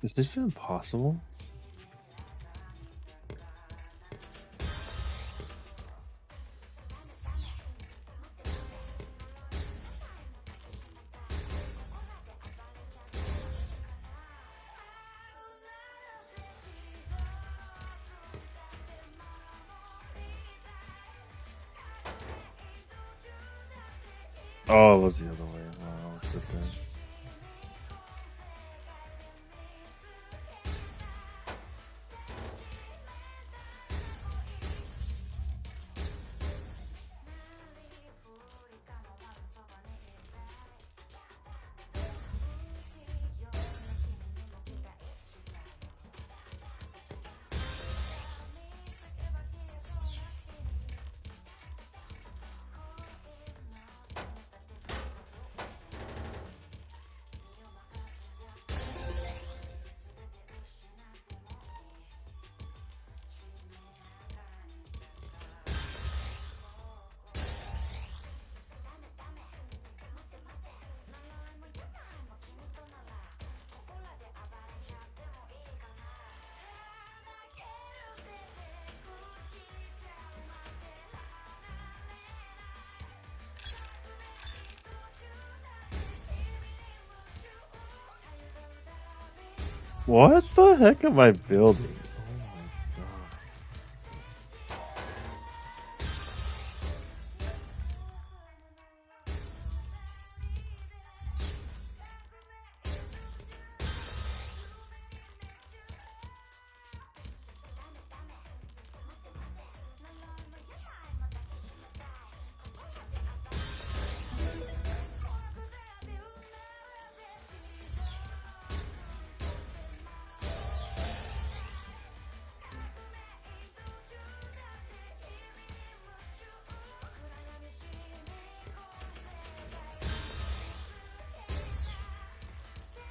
Is this even possible? Oh, it was the other way. Wow, that's good thing. What the heck am I building? Oh my god.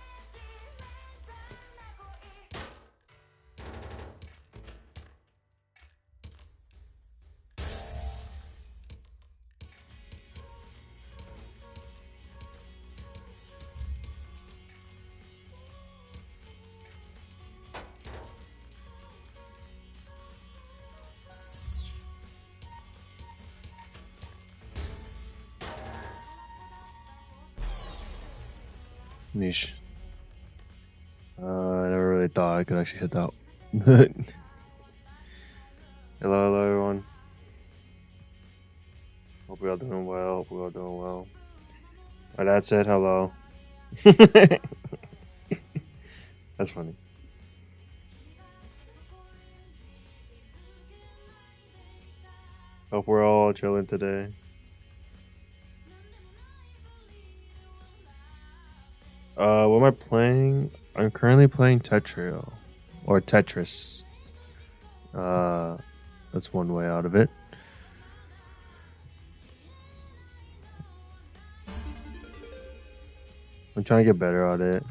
Niche. I never really thought I could actually hit that. Hello, everyone. Hope we all doing well. Hope we all doing well. My dad said hello. That's funny. Hope we're all chilling today. What am I playing? I'm currently playing Tetrio or Tetris. That's one way out of it. I'm trying to get better at it.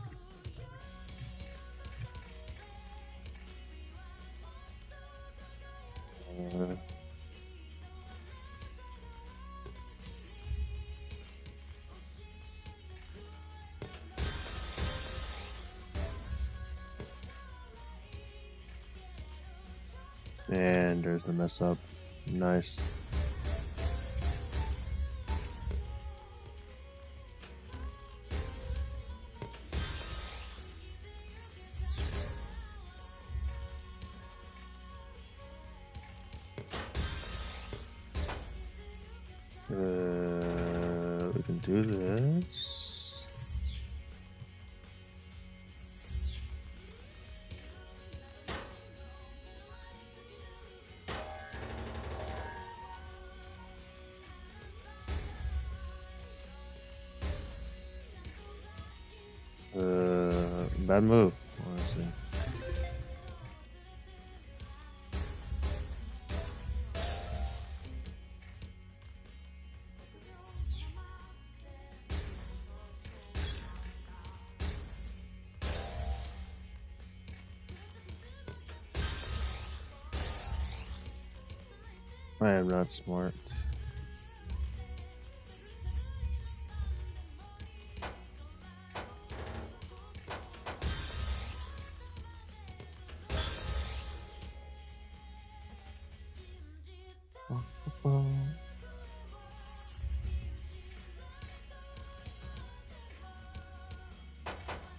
And there's the mess up. Nice. and do this. Bad move, honestly. I am not smart.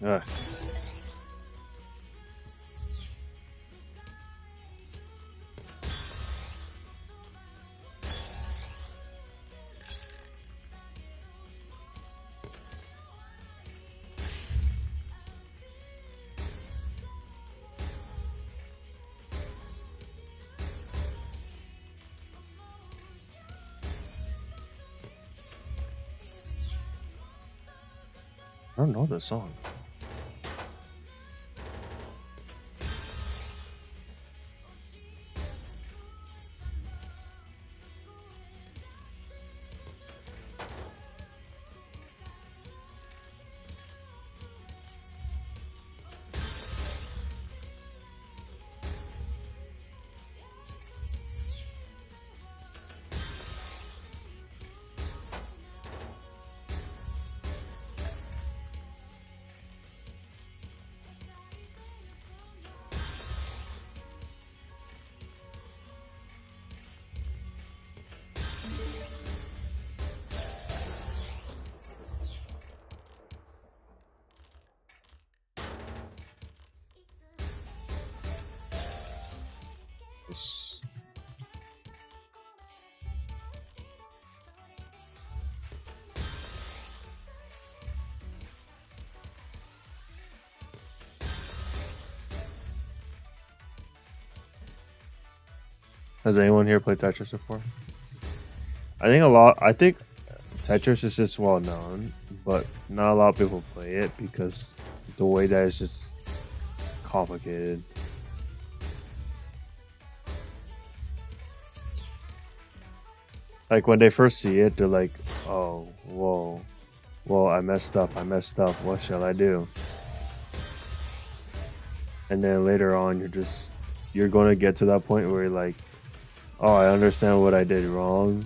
Ugh. I don't know this song. Has anyone here played Tetris before? I think Tetris is just well known, but not a lot of people play it because the way that it's just complicated. Like when they first see it, they're like, "Oh, whoa, I messed up. What shall I do?" And then later on, you're going to get to that point where you're like, "Oh, I understand what I did wrong,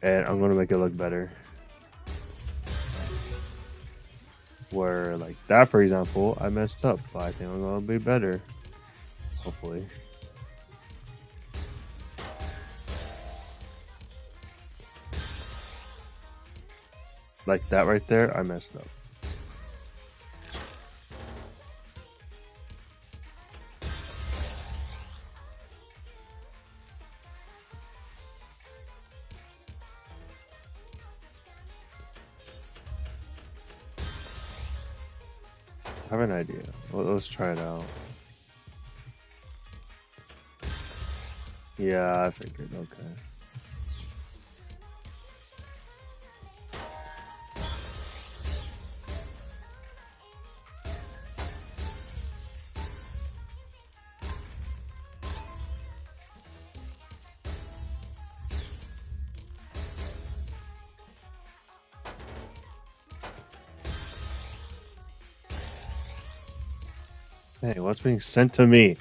and I'm going to make it look better." Where like that, for example, I messed up, but I think I'm going to be better, hopefully. Like that right there, I messed up. I have an idea. Let's try it out. Yeah, I figured. Okay. Hey, what's being sent to me?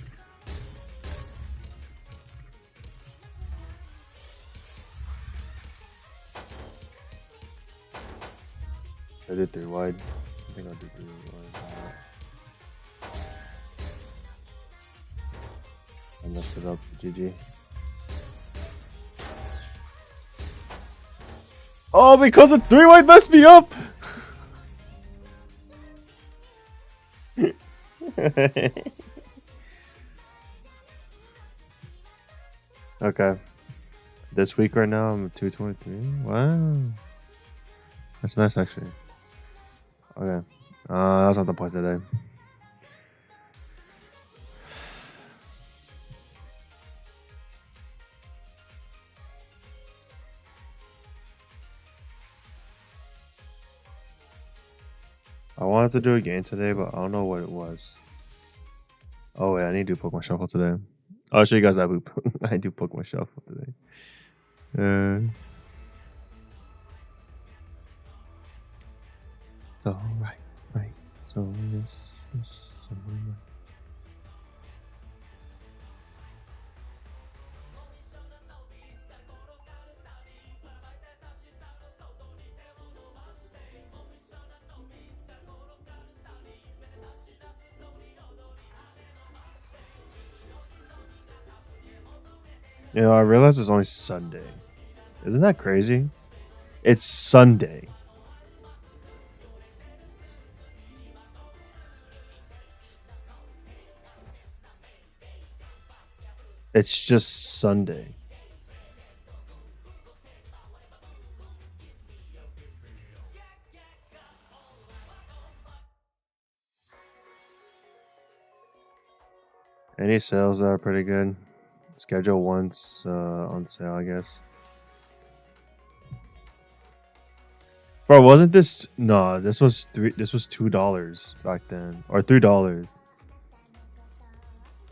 I did 3 wide. I think I'll do 3 wide. I messed it up. GG. Oh, because the 3 wide messed me up! Okay. This week right now I'm 223. Wow. That's nice actually. Okay. That's not the point today. I wanted to do a game today, but I don't know what it was. Oh wait, I need to do Pokemon Shuffle today. I'll show you guys that boop. I do Pokemon Shuffle today. It's alright, right? So this is so right. You know, I realized it's only Sunday. Isn't that crazy? It's Sunday. It's just Sunday. Any sales that are pretty good? Schedule once on sale, I guess. Bro, wasn't this? No, this was This was $2 back then, or $3.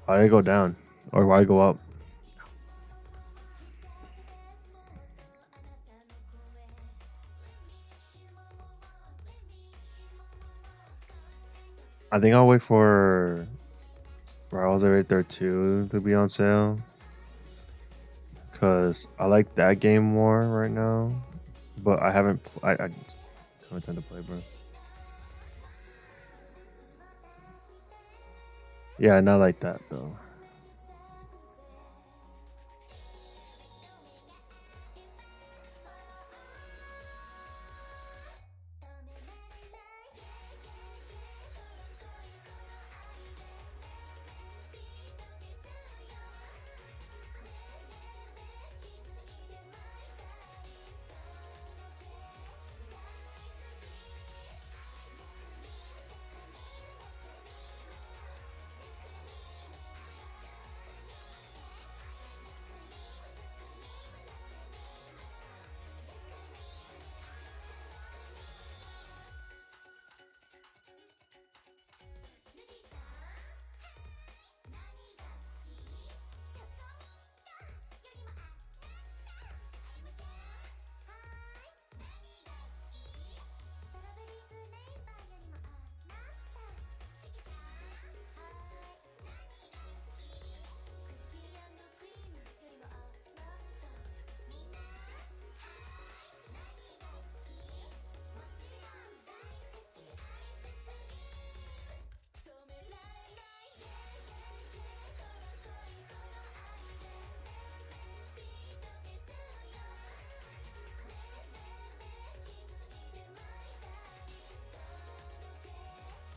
Why did it go down, or why go up? I think I'll wait for Rivals Right There 2 to be on sale, cause I like that game more right now. But I haven't. I just haven't time to play, bro. Yeah, not like that though.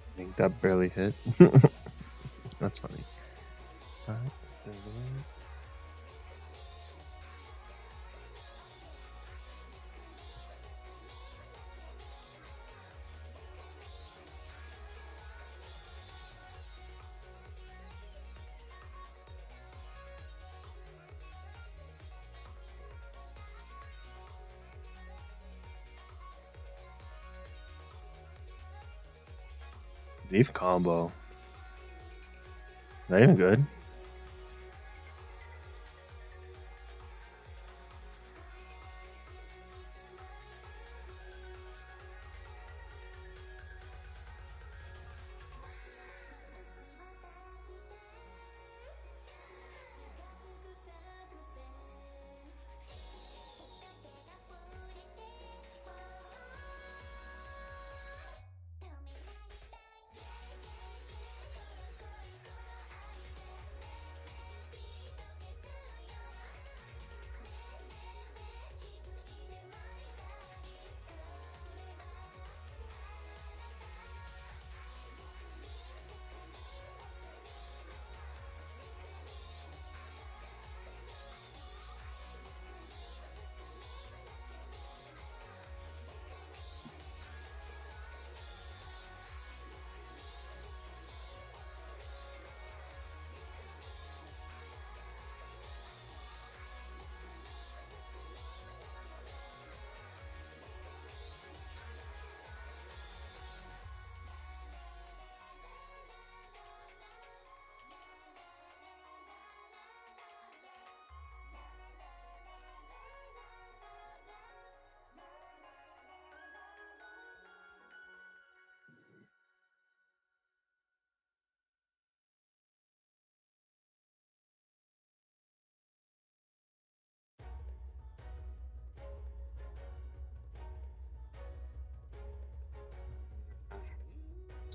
I think that barely hit. That's funny. Beef combo. Not even good.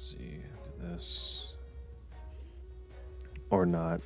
Let's see. Do this. Or not.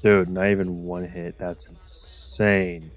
Dude, not even one hit. That's insane.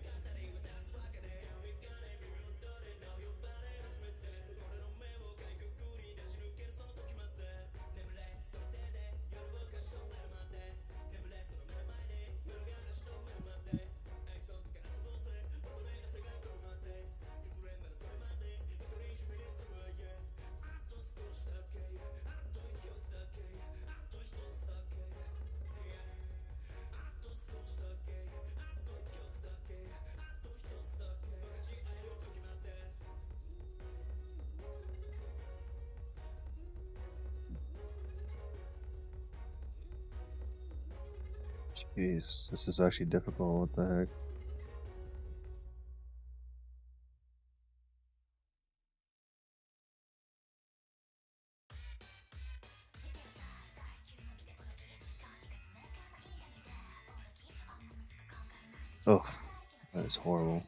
Jeez, this is actually difficult. What the heck? Oh, that is horrible.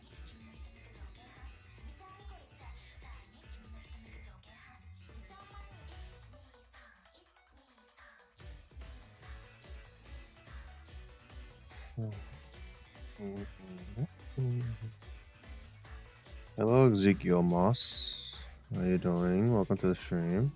Hello, Ezekiel Moss. How you doing? Welcome to the stream.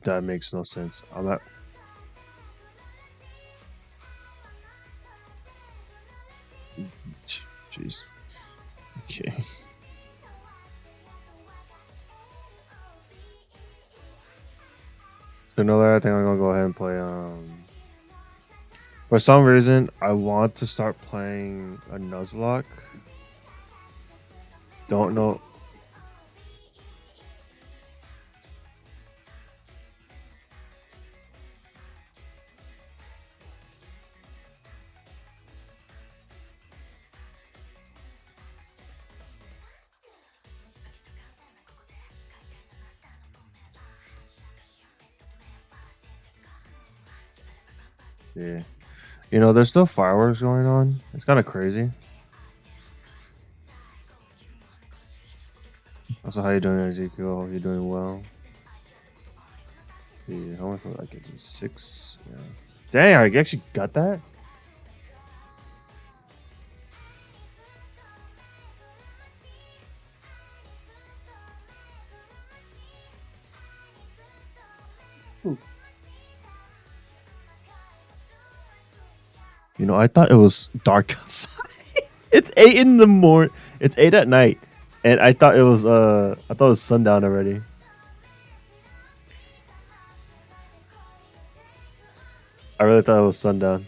That makes no sense. I'm not. Jeez. Okay. So no, I think I'm gonna go ahead and play. For some reason, I want to start playing a Nuzlocke. Don't know. Yeah. You know, there's still fireworks going on. It's kind of crazy. Also, how you doing, Ezekiel? Hope you're doing well. Yeah, how much was I give you? 6? Yeah. Dang, I actually got that? Ooh. You know, I thought it was dark outside. It's 8 in the morning. It's 8 at night. And I thought it was sundown already. I really thought it was sundown.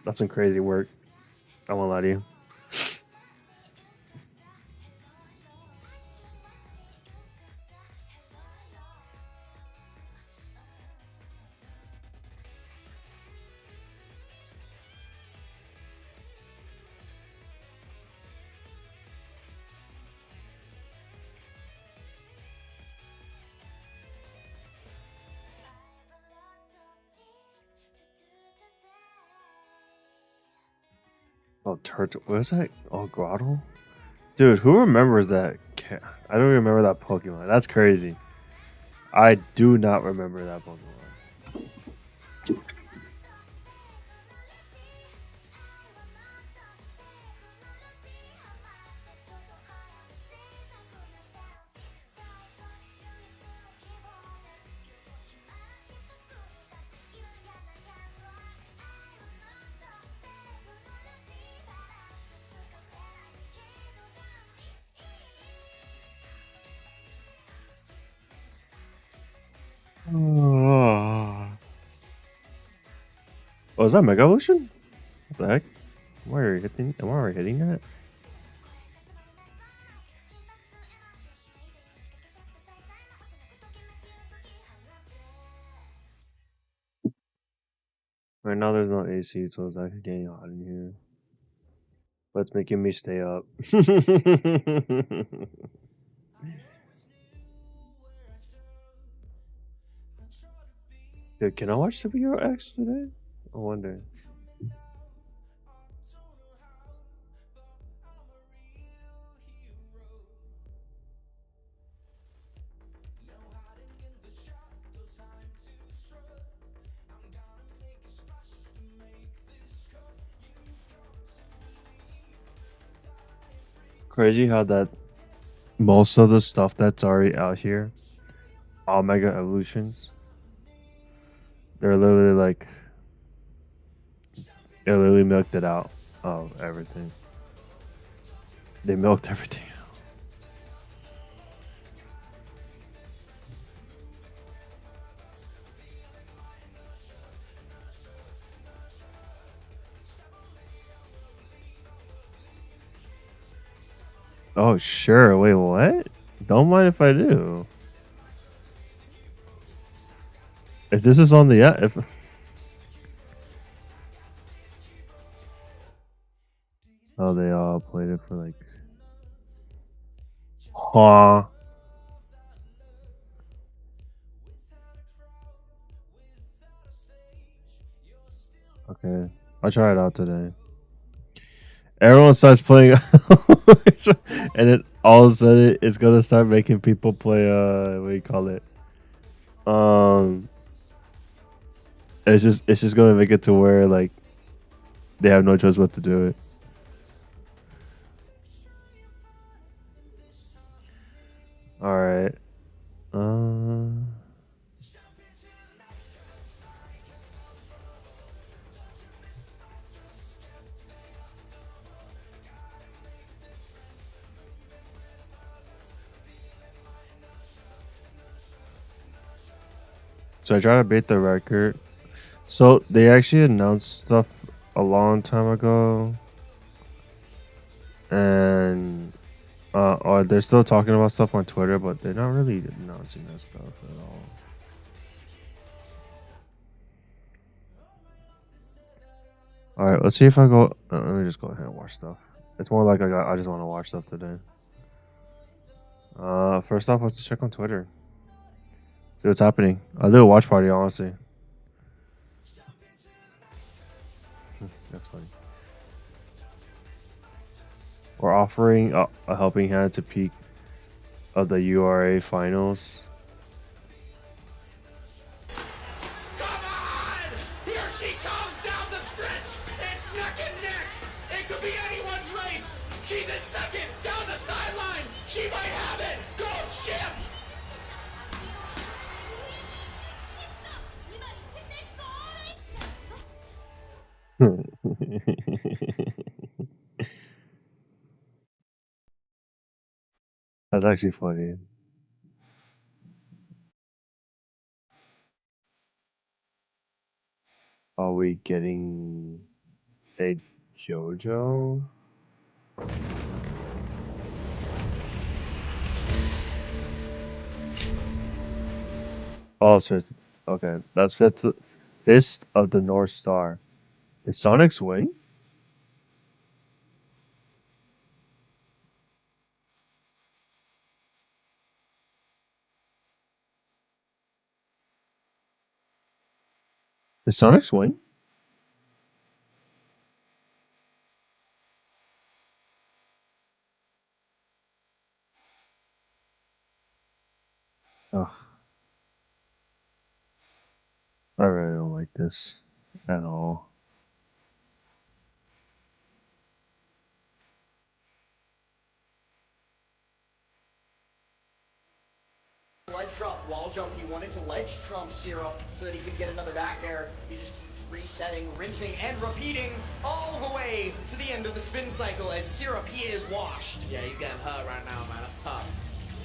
That's some crazy work. I won't lie to you. Oh, turtle. What is that? Oh, grotto. Dude, who remembers that? I don't remember that Pokemon. That's crazy. I do not remember that Pokemon. Oh, is that Mega Evolution? What the heck? Am I already hitting? Am I already hitting that? Right now, there's no AC, so it's actually getting hot in here. But it's making me stay up. Dude, can I watch Superhero X today? I wonder. Crazy how that most of the stuff that's already out here, all Mega Evolutions, they're literally like, they literally milked it out of everything. They milked everything. Oh, sure. Wait, what? Don't mind if I do. If this is on the if oh, they all played it for like, huh? Okay, I'll try it out today. Everyone starts playing, and then all of a sudden it's gonna start making people play. What do you call it? Um, it's just gonna make it to where like they have no choice but to do it. All right. Uh, so I try to beat the record. So they actually announced stuff a long time ago, and or they're still talking about stuff on Twitter, but they're not really announcing that stuff at all. All right, let's see if I go. Let me just go ahead and watch stuff. It's more like I just want to watch stuff today. First off, let's check on Twitter. See what's happening. I'll do a watch party, honestly. That's funny. We're offering a helping hand to peak of the URA finals. Come on! Here she comes down the stretch! It's neck and neck! It could be anyone's race! She's in second, down the sideline! She might have it! Go ship! That's actually funny. Are we getting a JoJo? Oh, so okay. That's Fist of the North Star. Is Sonic's wing? Is Sonic's wing? I really don't like this at all. Ledge drop, wall jump. He wanted to ledge trump Syrup so that he could get another back air. He just keeps resetting, rinsing, and repeating all the way to the end of the spin cycle as Syrup, he is washed. Yeah, he's getting hurt right now, man. That's tough.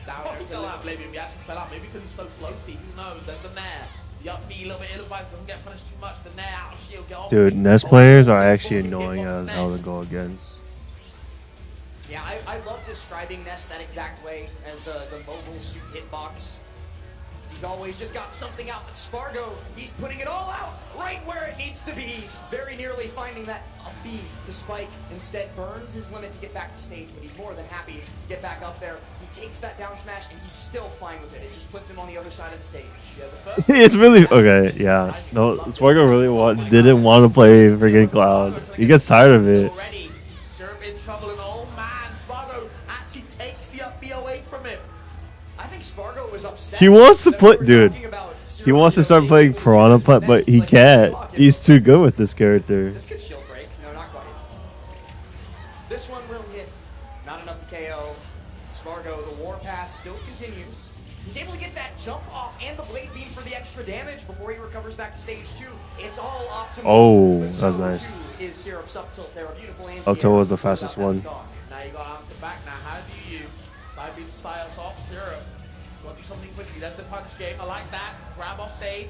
Down there, he it's a fell little out. bit. He actually fell out. Maybe because he's so floaty. Who knows? There's the nair. The up B, a little bit ill advised, doesn't get punished too much. The nair out of shield, get off. Dude, Nest players are actually annoying as hell to go against. Yeah, I love describing Nest that exact way as the mobile suit hitbox. He's always just got something out, but Spargo, he's putting it all out right where it needs to be. Very nearly finding that up B to spike. Instead, burns his limit to get back to stage, but he's more than happy to get back up there. He takes that down smash, and he's still fine with it. It just puts him on the other side of the stage. Yeah, the first It's really okay. Yeah, no, Spargo really didn't want to play freaking Cloud. He gets tired of it. Already, Syrup in trouble, and oh man, Spargo actually takes the up B away from him. I think Spargo was upset. He wants to that play, we were dude. talking about Syrup, He wants to you know, start being playing able to Piranha use Plant, but Nest, he like, can't. fuck it. He's too good with this character. This could shield break. No, not quite. This one will hit. Not enough to KO. Spargo, the warpath still continues. He's able to get that jump off and the blade beam for the extra damage before he recovers back to stage 2. It's all optimal. Oh, But that so was nice. too is Syrup's up tilt there. A beautiful anti-air. Up tilt was the to close fastest out that one. stock. Now you got to answer back. Now, how do you use side B to side us off Syrup? You want to do something quickly. There's the punch game. I like that. Grab off stage.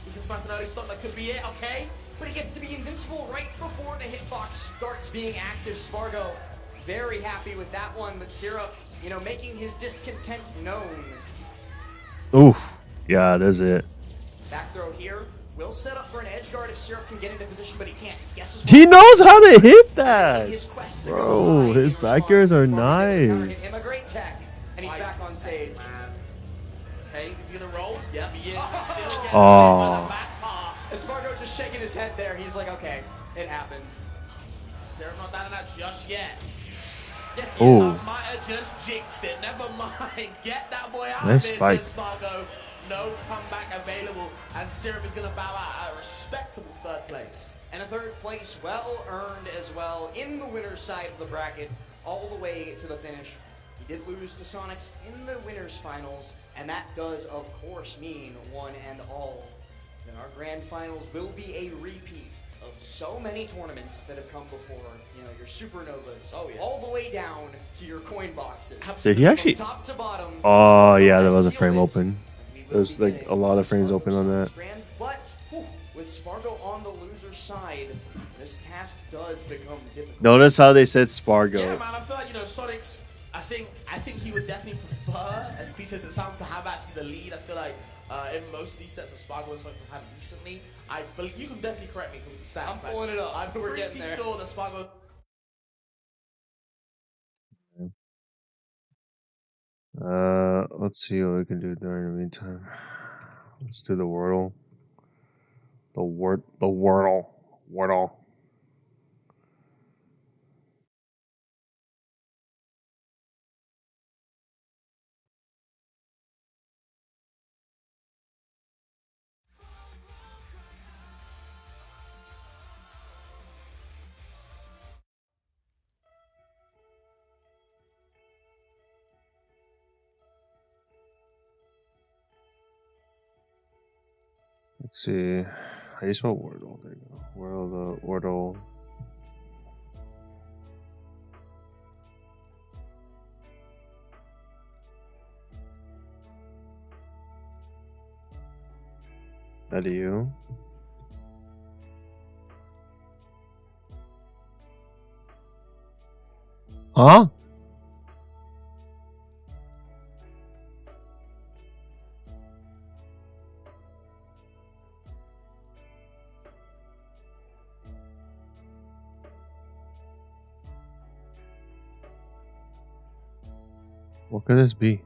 We can snipe an early stop. That could be it, okay? But he gets to be invincible right before the hitbox starts being active. Spargo, very happy with that one, but Syrup, you know, making his discontent known. Oof. Yeah, that's it. Back throw here. Will set up for an edge guard if Syrup can get into position, but he can't. Guesses He wrong. knows how to hit In that. his quest to Bro, go high his in back airs are response, Spargo nice. hit him a great tech, and he's back on stage. Man. Okay, is he going to roll? Yep, he is. Still getting Oh. by the back part. And Spargo just shaking his head there. He's like, okay, it happened. Syrup not down in that just yet. Yes, Oh. he might have just jinxed it. Never mind. Get that boy out Nice of this, fight. says Spargo. No comeback available, and Syrup is going to bow out at a respectable third place. And a third place, well earned as well, in the winner's side of the bracket, all the way to the finish. He did lose to Sonics in the winners finals, and that does, of course, mean one and all. Then our grand finals will be a repeat of so many tournaments that have come before. You know, your supernovas, Oh, yeah. all the way down to your coin boxes. Did he actually? From top to bottom. Oh yeah, there was a Seal frame is- open. we will There's be like getting a lot of frames open on that. Grand, but with Spargo on the loser's side, this task does become difficult. Notice how they said Yeah, Spargo. man, I feel like, you know, Sonics, I think he would definitely prefer, as cliche as it sounds, to have actually the lead. I feel like in most of these sets of Spargo and Sonics have had recently, I believe, you can definitely correct me with the stats. I'm but pulling it up. I'm We're pretty getting there. sure that Spargo. Let's see what we can do during the meantime. Let's do the Wordle. The Wordle. Wordle. Let's see. How do you spell Wordle? There you go. Wordle. That you? Huh? What could this be?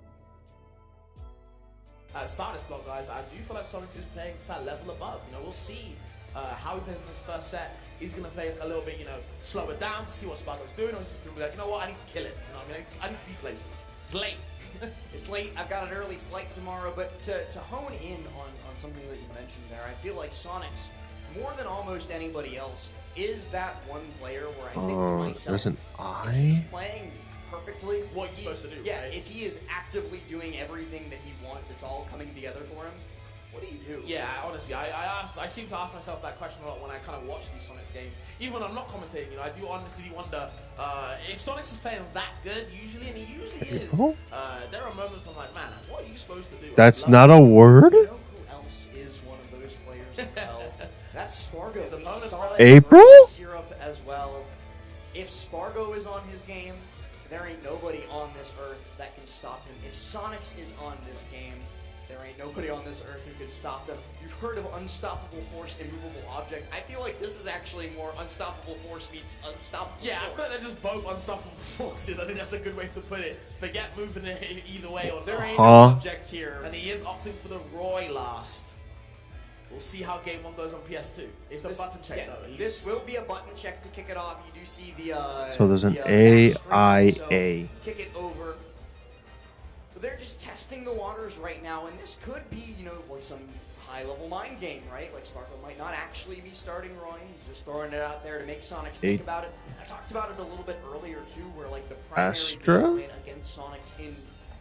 At the start of this block, guys, I do feel like Sonic is playing to that level above. You know, we'll see how he plays in this first set. He's going to play a little bit, you know, slow it down to see what Spargo's doing, or he's just going to be like, you know what, I need to kill it. You know what I mean? I need to be places. It's late. It's late. I've got an early flight tomorrow, but to hone in on something that you mentioned there, I feel like Sonic's, more than almost anybody else, is that one player where I think to myself, there's an if he's eye? playing perfectly, What he's supposed to do, yeah, right? if he is actively doing everything that he wants, it's all coming together for him. What do you do? Yeah, honestly, I seem to ask myself that question a lot when I kind of watch these Sonics games. Even when I'm not commentating, I do honestly wonder if Sonics is playing that good usually, and he usually is. April? There are moments I'm like, man, what are you supposed to do? That's not a word? You know who else is one of those players as well? That's Spargo. His We opponent's saw probably- it April? versus Syrup as well. If Spargo is on his game, there ain't nobody on this earth that can stop him. If Sonics is on this game, there ain't nobody on this earth who can stop them. You've heard of unstoppable force, immovable object. I feel like this is actually more unstoppable force meets unstoppable Yeah, I force. feel like they're just both unstoppable forces. I think that's a good way to put it. Forget moving it either way or There not. ain't no Huh? object here. And he is opting for the Roy last. We'll see how game 1 goes on PS2. It's a button check though. This will be a button check to kick it off. You do see the So there's an the, back string, AIA. so kick it over. But they're just testing the waters right now, and this could be, you know, like some high-level mind game, right? Like Sparkle might not actually be starting Roy. He's just throwing it out there to make Sonics think about it. I talked about it a little bit earlier too, where like the primary Astra? game plan against Sonics in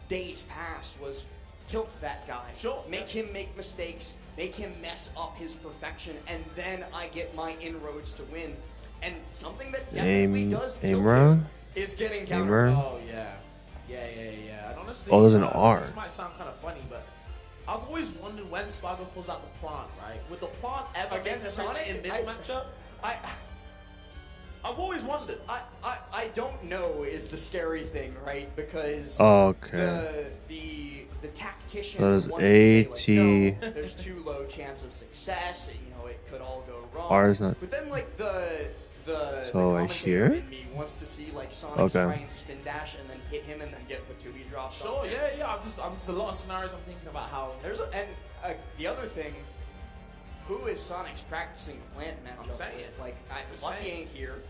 days past was tilt that guy. Sure. Make him make mistakes, make him mess up his perfection, and then I get my inroads to win. And something that definitely does tilt Imran? him is getting counter. Imran? Oh yeah. And honestly, Oh, there's an R. This might sound kind of funny, but I've always wondered when Spargo pulls out the plant, right? Would the plant ever Against make a Sonic? in this matchup? I've always wondered. I don't know is the scary thing, right? Because Okay. the tactician So there's wants to say, AT. no, there's too low chance of success. You know, it could all go wrong. R is not- But then like the So right commentator here? in me wants to see like Sonic Okay. try and spin dash and then hit him and then get Patootie drops. Sure, yeah. I'm just a lot of scenarios I'm thinking about how. The other thing, who is Sonic's practicing the plant matchup I'm saying. with? Like, Just Lucky saying. ain't here.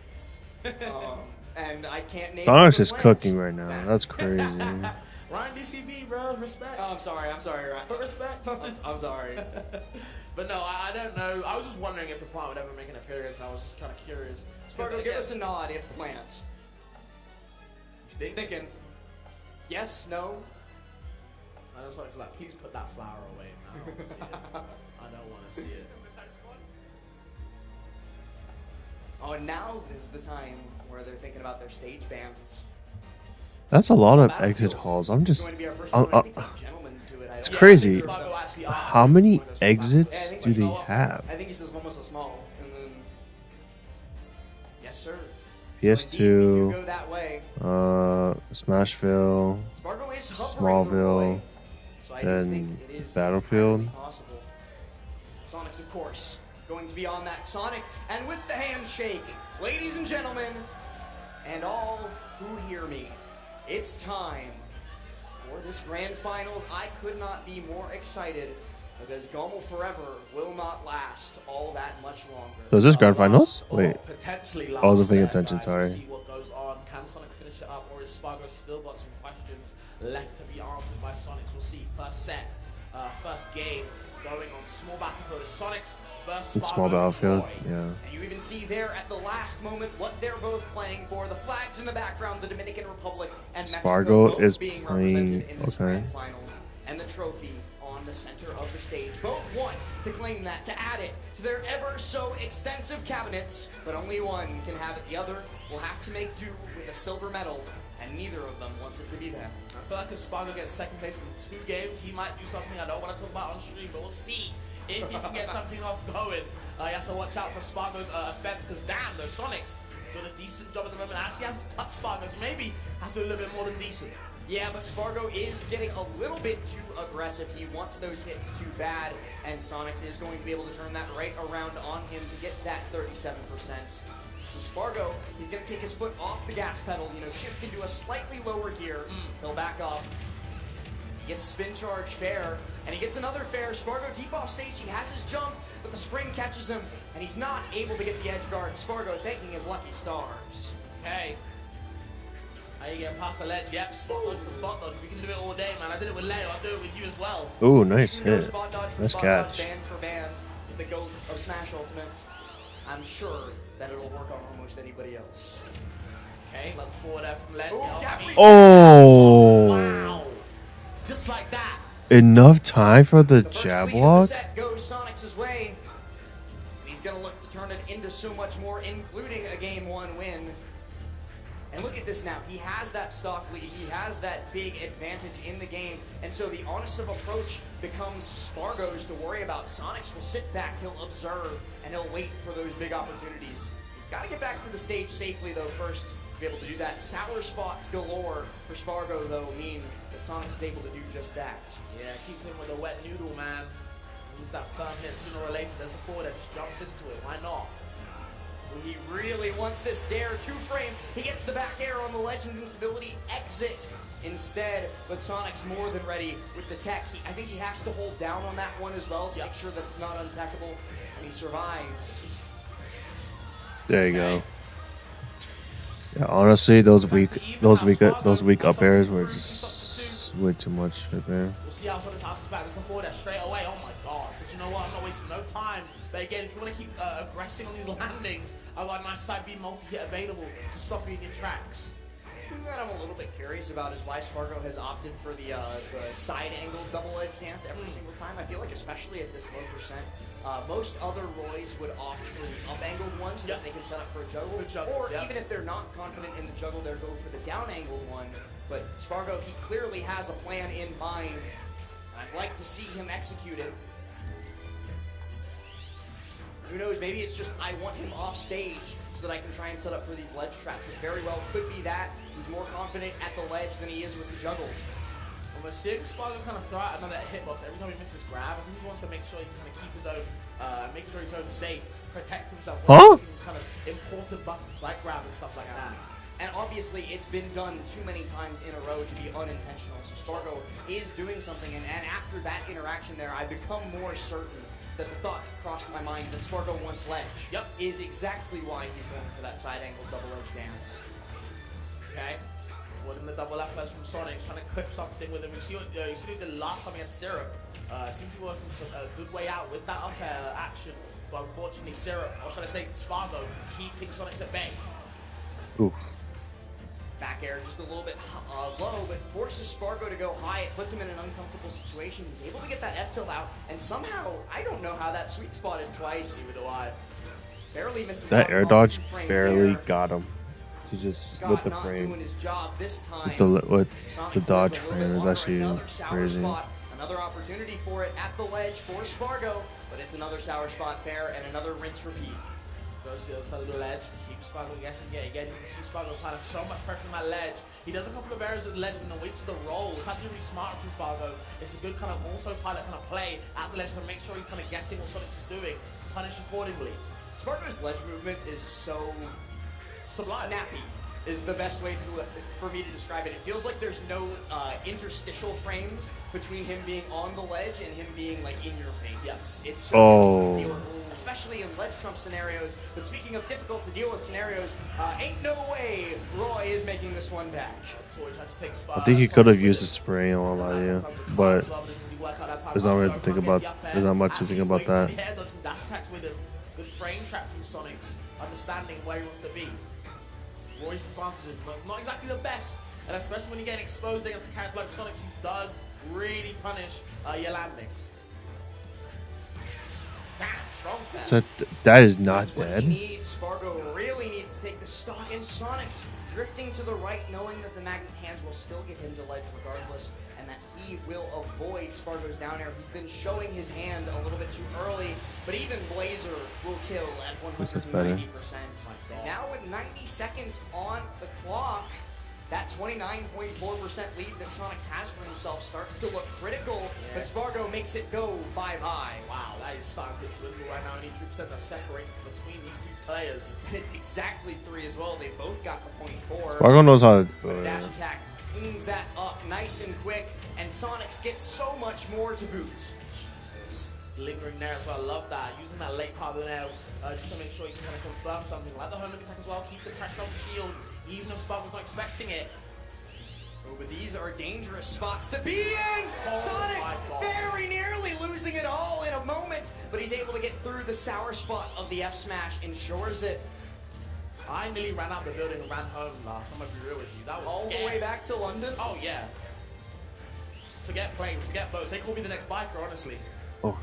And I can't name Sonic's the is plants. cooking right now. That's crazy. Ryan DCB, bro, respect. Oh, I'm sorry, Ryan. But respect. I'm sorry. But no, I don't know. I was just wondering if the plant would ever make an appearance, and I was just kind of curious. Spargo, give us a nod if plants. He's Thinking. Yes, no. I just like, please put that flower away. I don't want to see it. I don't want to see it. Oh, and now is the time where they're thinking about their stage bans. That's a lot of Battlefield exit halls. I'm is just. going to be our first one. I think the gentleman to it. It's I don't- crazy. I think Spargo actually asked How him many to join us for that. exits Yeah, I do think they have? I think he says vamos a small, and then yes, sir. PS2. So indeed, we do go that way. Smashville. Spargo is hovering the Smallville, Roy, so I do then think it is Battlefield. entirely possible. Sonic's, of course, going to be on that Sonic, and with the handshake, ladies and gentlemen, and all who hear me, it's time for this grand finals. I could not be more excited because Gommel Forever will not last all that much longer. So is this grand finals? Last, or Wait. potentially I wasn't last paying set, attention, guys. sorry. We'll see what goes on. Can Sonic finish it up, or is Spargo still got some questions left to be answered by Sonics? We'll see. First set, first game going on small battlefield. Sonics versus It's small Spargo's battlefield. Roy. Yeah. And you even see there at the last moment what they're both playing for. The flags in the background, the Dominican Republic and Mexico Spargo both is being playing- represented in this okay. grand finals. And the trophy on the center of the stage. Both want to claim that, to add it to their ever so extensive cabinets, but only one can have it. The other will have to make do with a silver medal, and neither of them wants it to be them. I feel like if Spargo gets second place in 2 games, he might do something I don't want to talk about on stream, but we'll see if he can get something off going. He has to watch out for Spargo's offense, because damn, those Sonics doing a decent job at the moment. Actually hasn't touched Spargo, so maybe has to do a little bit more than decent. Yeah, but Spargo is getting a little bit too aggressive. He wants those hits too bad, and Sonics is going to be able to turn that right around on him to get that 37%. So Spargo, he's going to take his foot off the gas pedal, you know, shift into a slightly lower gear. He'll back up. He gets spin charge fair, and he gets another fair. Spargo deep off stage, he has his jump, but the spring catches him, and he's not able to get the edge guard. Spargo thanking his lucky stars. Hey, How you get past the ledge? Yep, spot dodge for spot dodge. We can do it all day, man. I did it with Leo. I'll do it with you as well. Ooh, nice You can go hit. spot dodge for Nice spot dodge, catch. band for band, with the GOAT of Smash Ultimate. I'm sure that it'll work on almost anybody else. Okay, look forward there from ledge. Ooh, Oh, jab me. reset. Oh, Wow. Just like that. enough time for the The first jab lead of the block? set goes Sonic's way. He's gonna look to turn it into so much more, including a game 1 win. And look at this now. He has that stock lead. He has that big advantage in the game. And so the honest of approach becomes Spargo's to worry about. Sonic's will sit back, he'll observe, and he'll wait for those big opportunities. Gotta get back to the stage safely, though, first to be able to do that. Sour spots galore for Spargo, though, mean that Sonic's is able to do just that. Yeah, keeps him with a wet noodle, man. Use that firm hit sooner or later. There's the forward that just jumps into it. Why not? He really wants this dare to frame. He gets the back air on the ledge invincibility exit instead, but Sonic's more than ready with the tech. I think he has to hold down on that one as well to make sure that it's not untechable, and he survives. There you go. Yeah, honestly, those weak up airs were just way too much right there. We'll see how Sonic tosses back. There's a forward there straight away. Oh my god. So you know what? I'm not wasting no time. But again, if you want to keep aggressing on these landings, I've got a nice side B multi-hit available to stop you in your tracks. The thing that I'm a little bit curious about is why Spargo has opted for the side-angled double-edge dance every single time. I feel like, especially at this low percent, most other Roys would opt for the up-angled one so that they can set up for a juggle. Or even if they're not confident in the juggle, they'll go for the down-angled one. But Spargo, he clearly has a plan in mind. I'd like to see him execute it. Who knows, maybe it's just I want him off stage so that I can try and set up for these ledge traps. It very well could be that. He's more confident at the ledge than he is with the juggle. When we're seeing Spargo kind of throw out another hitbox every time he misses grab, I think he wants to make sure he can kind of keep his own, make sure his own safe, protect himself. Huh? Kind of important buttons like grab and stuff like that. And obviously, it's been done too many times in a row to be unintentional. So Spargo is doing something, and after that interaction there, I become more certain that the thought crossed my mind that Spargo wants ledge. Yep. Is exactly why he's going for that side-angle double-edge dance. Okay. Avoiding the double up from Sonic, trying to clip something with him. You see what he did last time against Syrup. Seems to be working a good way out with that up air action. But unfortunately, Syrup, or should I say Spargo, keeping Sonic's at bay. Oof. Back air just a little bit low, but forces Spargo to go high. It puts him in an uncomfortable situation. He's able to get that F-tilt out, and somehow, I don't know how that sweet spotted twice. Neither do I. Barely misses That out air on dodge the frame barely there. got him. He just Scott with the not frame, doing his job this time. with Sonic the stays dodge a little frame bit is longer. actually Another sour crazy. spot, another opportunity for it at the ledge for Spargo, but it's another sour spot fair and another rinse repeat. Goes to the other side of the ledge, keeps Spargo guessing yet again. You can see Spargo applying so much pressure on that ledge. He does a couple of areas of the ledge and then waits for the roll. It's actually really smart from Spargo. It's a good kind of autopilot kind of play at the ledge to make sure he's kind of guessing what Sonic is doing, punish accordingly. Spargo's ledge movement is so Sublime. snappy. Is the best way for me to describe it. It feels like there's no interstitial frames between him being on the ledge and him being like in your face. Yes. It's so difficult to deal with, especially in ledge trump scenarios. But speaking of difficult to deal with scenarios, ain't no way Roy is making this one back. I think he could have used a spray on a lot of you, but there's not really to think about. There's not much to think about that. Good frame trap from Sonic's understanding where he wants to be. Roy's advantage is not exactly the best, and especially when you get exposed against a character like Sonic, who does really punish your landings. Damn, strong That is not That's what dead. he needs. Spargo really needs to take the stock, and Sonic's drifting to the right, knowing that the magnet hands will still get him to ledge regardless, and that he will avoid Spargo's down air. He's been showing his hand a little bit too early, but even Blazer will kill at 190%. Now with 90 seconds on the clock, that 29.4% lead that Sonic has for himself starts to look critical, but Spargo makes it go bye-bye. Wow, that is starting to dwindle right now. Only 3% that separates between these two players. And it's exactly 3 as well. They both got the .4. Spargo knows how to do But it. dash attack cleans that up nice and quick, and Sonic gets so much more to boot. Jesus. Lingering there as well. I love that. Using that late part of the nail just to make sure you can kind of confirm something. Like the homing attack as well. Keep the pressure on the shield. Even if Spargo's not expecting it. Oh, but these are dangerous spots to be in. Sonic very nearly losing it all in a moment, but he's able to get through the sour spot of the F smash, ensures it. I nearly ran out the building and ran home last. I'm gonna be real with you. That was All scary. the way back to London. Oh yeah. Forget planes, forget boats. They call me the next biker, honestly. Oh,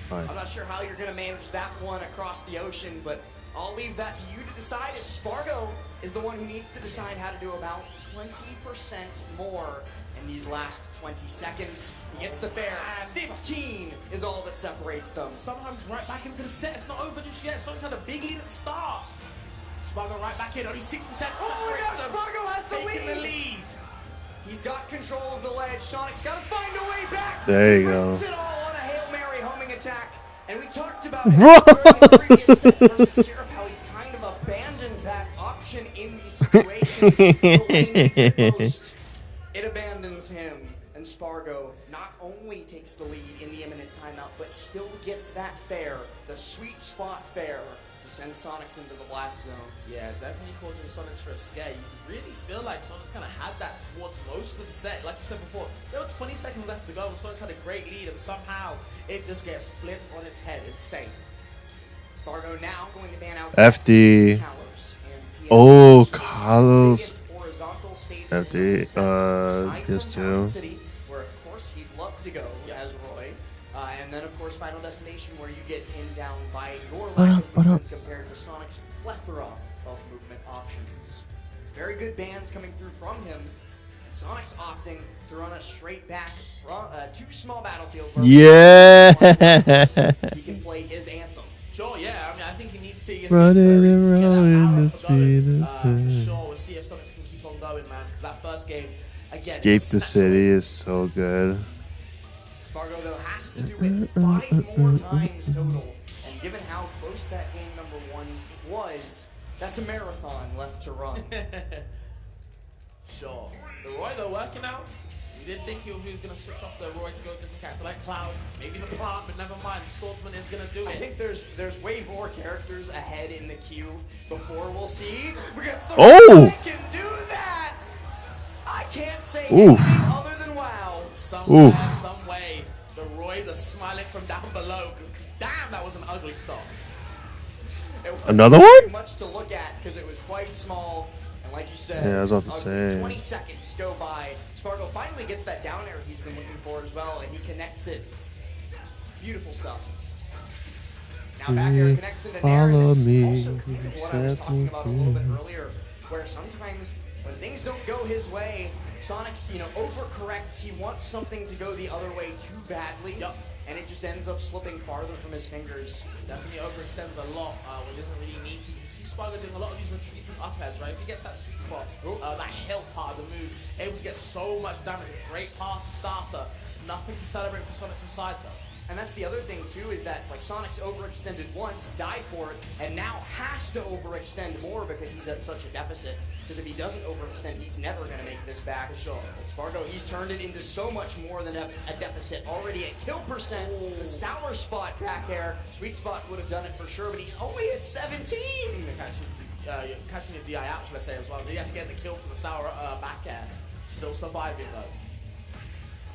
fine. I'm not sure how you're going to manage that one across the ocean, but I'll leave that to you to decide, as Spargo is the one who needs to decide how to do about 20% more in these last 20 seconds. He gets the fair. 15 is all that separates them. Sometimes right back into the set. It's not over just yet. Sonic's had a big lead at the start. Spargo right back in, only 6%. Oh, now Spargo has the taking lead. the lead. He's got control of the ledge. Sonic's got to find a way back. There you He go. risks it all on a Hail Mary homing attack. And we talked about it during the previous set versus Syrup, how he's kind of abandoned that option in these situations. But when he needs it most, it abandons him. And Spargo not only takes the lead in the imminent timeout, but still gets that fair, the sweet spot fair, to send Sonics into the blast zone. Yeah, definitely causing Sonics for a scare. You really feel like Sonics kind of had that towards most of the set. Like you said before, there were 20 seconds left to go, and Sonics had a great lead, and somehow it just gets flipped on its head. Insane. Spargo now going to ban out FD. Kalos, and PS2 Oh, is the Kalos. biggest horizontal stage FD, in the set, aside from PS2. Town City, where of course he'd love to go as Roy. And then, of course, Final Destination, where you get pinned down by your lack of movement compared to Sonic's plethora of movement options. Very good bans coming through from him. Sonic's opting to run a straight back from two small battlefield. Yeah. He can play his anthem. Sure, yeah. I mean, I think he needs to see Running around in the speed of for sound. sure. We'll see if Sonics can keep on going, man. Because that first game, again, Escape the City is so good. Spargo, though, has to do it 5 more times total. And given how close that game number 1 was, that's a marathon left to run. Sure. The Roy, though, working out. We did think he was going to switch off the Roy to go to a different character like Cloud. Maybe the Plant, but never mind. Swordsman is going to do I it. think there's way more characters ahead in the queue before we'll see, because the Oh! Roy can do that! I can't say Oof. anything other than wow. Somewhere, Oof. some way, the Roys are smiling from down below. Damn, that was an ugly stop. It wasn't Another very one? much to look at because it was quite small, and like you said, Yeah, I was about to say. 20 seconds go by. Spargo finally gets that down air he's been looking for as well, and he connects it. Beautiful stuff. Now back air connects into Nair, and this is also kind of what I was talking about a little bit earlier, where sometimes when things don't go his way, Sonic's, overcorrects. He wants something to go the other way too badly. Yup. And it just ends up slipping farther from his fingers. Definitely overextends a lot when he doesn't really need to. You see Spargo doing a lot of these retreating up airs, right? If he gets that sweet spot, that hill part of the move, able to get so much damage. Great pass and starter. Nothing to celebrate for Sonic's inside though. And that's the other thing too, is that like Sonic's overextended once, died for it, and now has to overextend more because he's at such a deficit. Because if he doesn't overextend, he's never going to make this back. For sure. But Spargo, he's turned it into so much more than a deficit. Already at kill percent, the sour spot back air, sweet spot would have done it for sure, but he only at 17. Catching your DI out, should I say, as well. He actually getting the kill from the sour back air. Still surviving though.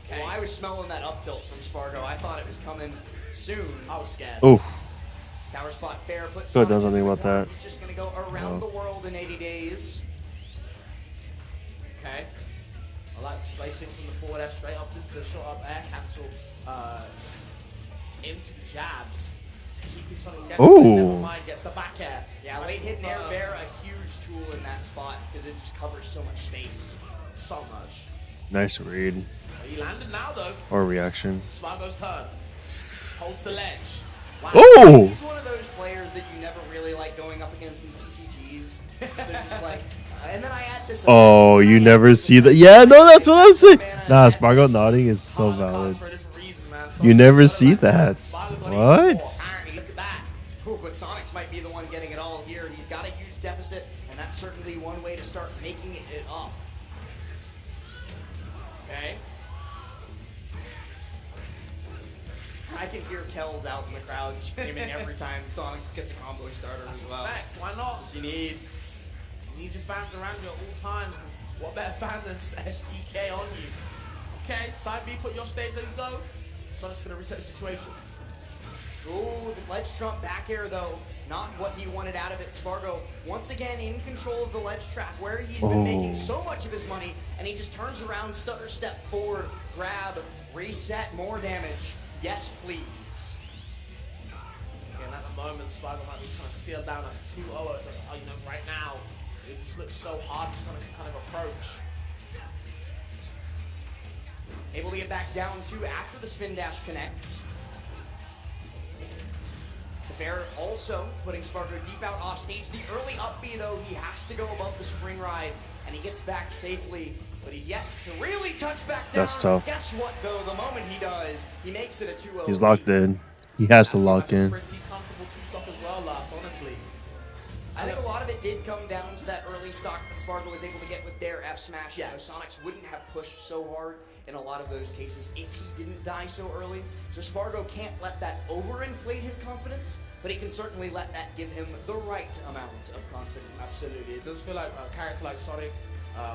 Okay. Well, I was smelling that up tilt from Spargo. I thought it was coming soon. I was scared. Oh, Sour spot fair, puts Good, does Sonic something in the about corner. that. He's just going to go around the world in 80 days. Okay. I like spacing from the forward F straight up into the short up air capsule into the jabs. Keeping Sonic's guessing, but Ooh. never mind, gets the back air. Yeah, late hit Nair Bear, a huge tool in that spot because it just covers so much space. So much. nice read He landed now though. or reaction. Spargo's turn. Holds the ledge. Wow. Oh, He's one of those players that you never really like going up against in TCGs. They're just like, and then I add this. oh, you never see that. Yeah, no, that's what I'm saying. Nah, Spargo nodding is so valid. For a different reason, man. You never see that. Spargo got even What? more. Apparently, look at that. Ooh, but Sonics might be the one getting it all here. He's got a huge deficit, and that's certainly one way to start making it up. Okay. I can hear Kells out in the crowd screaming every time Sonics gets a combo starter as well. Back. Why not? You need. You need your fans around you at all times. What better fan than SDK on you? Okay, side B, put your stage, there you go. Sonic's gonna reset the situation. Ooh, the ledge trump back air though. Not what he wanted out of it. Spargo, once again, in control of the ledge trap where he's been making so much of his money, and he just turns around, stutter step forward, grab, reset, more damage. Yes, please. Again, at the moment, Spargo might be kind of sealed down as 2-0, right now. It just looks so hard for Sonic to kind of approach. Able to get back down two after the spin dash connects. The fair also putting Spargo deep out off stage. The early up B though, he has to go above the spring ride, and he gets back safely, but he's yet to really touch back down. That's tough. Guess what though, the moment he does, he makes it a 2-0. He's locked in. He has to lock in. Pretty comfortable two-stop as well last, honestly. I think a lot of it did come down to that early stock that Spargo was able to get with their F smash. Yes. You know, Sonics wouldn't have pushed so hard in a lot of those cases if he didn't die so early. So Spargo can't let that overinflate his confidence, but he can certainly let that give him the right amount of confidence. Absolutely. It does feel like a character like Sonic,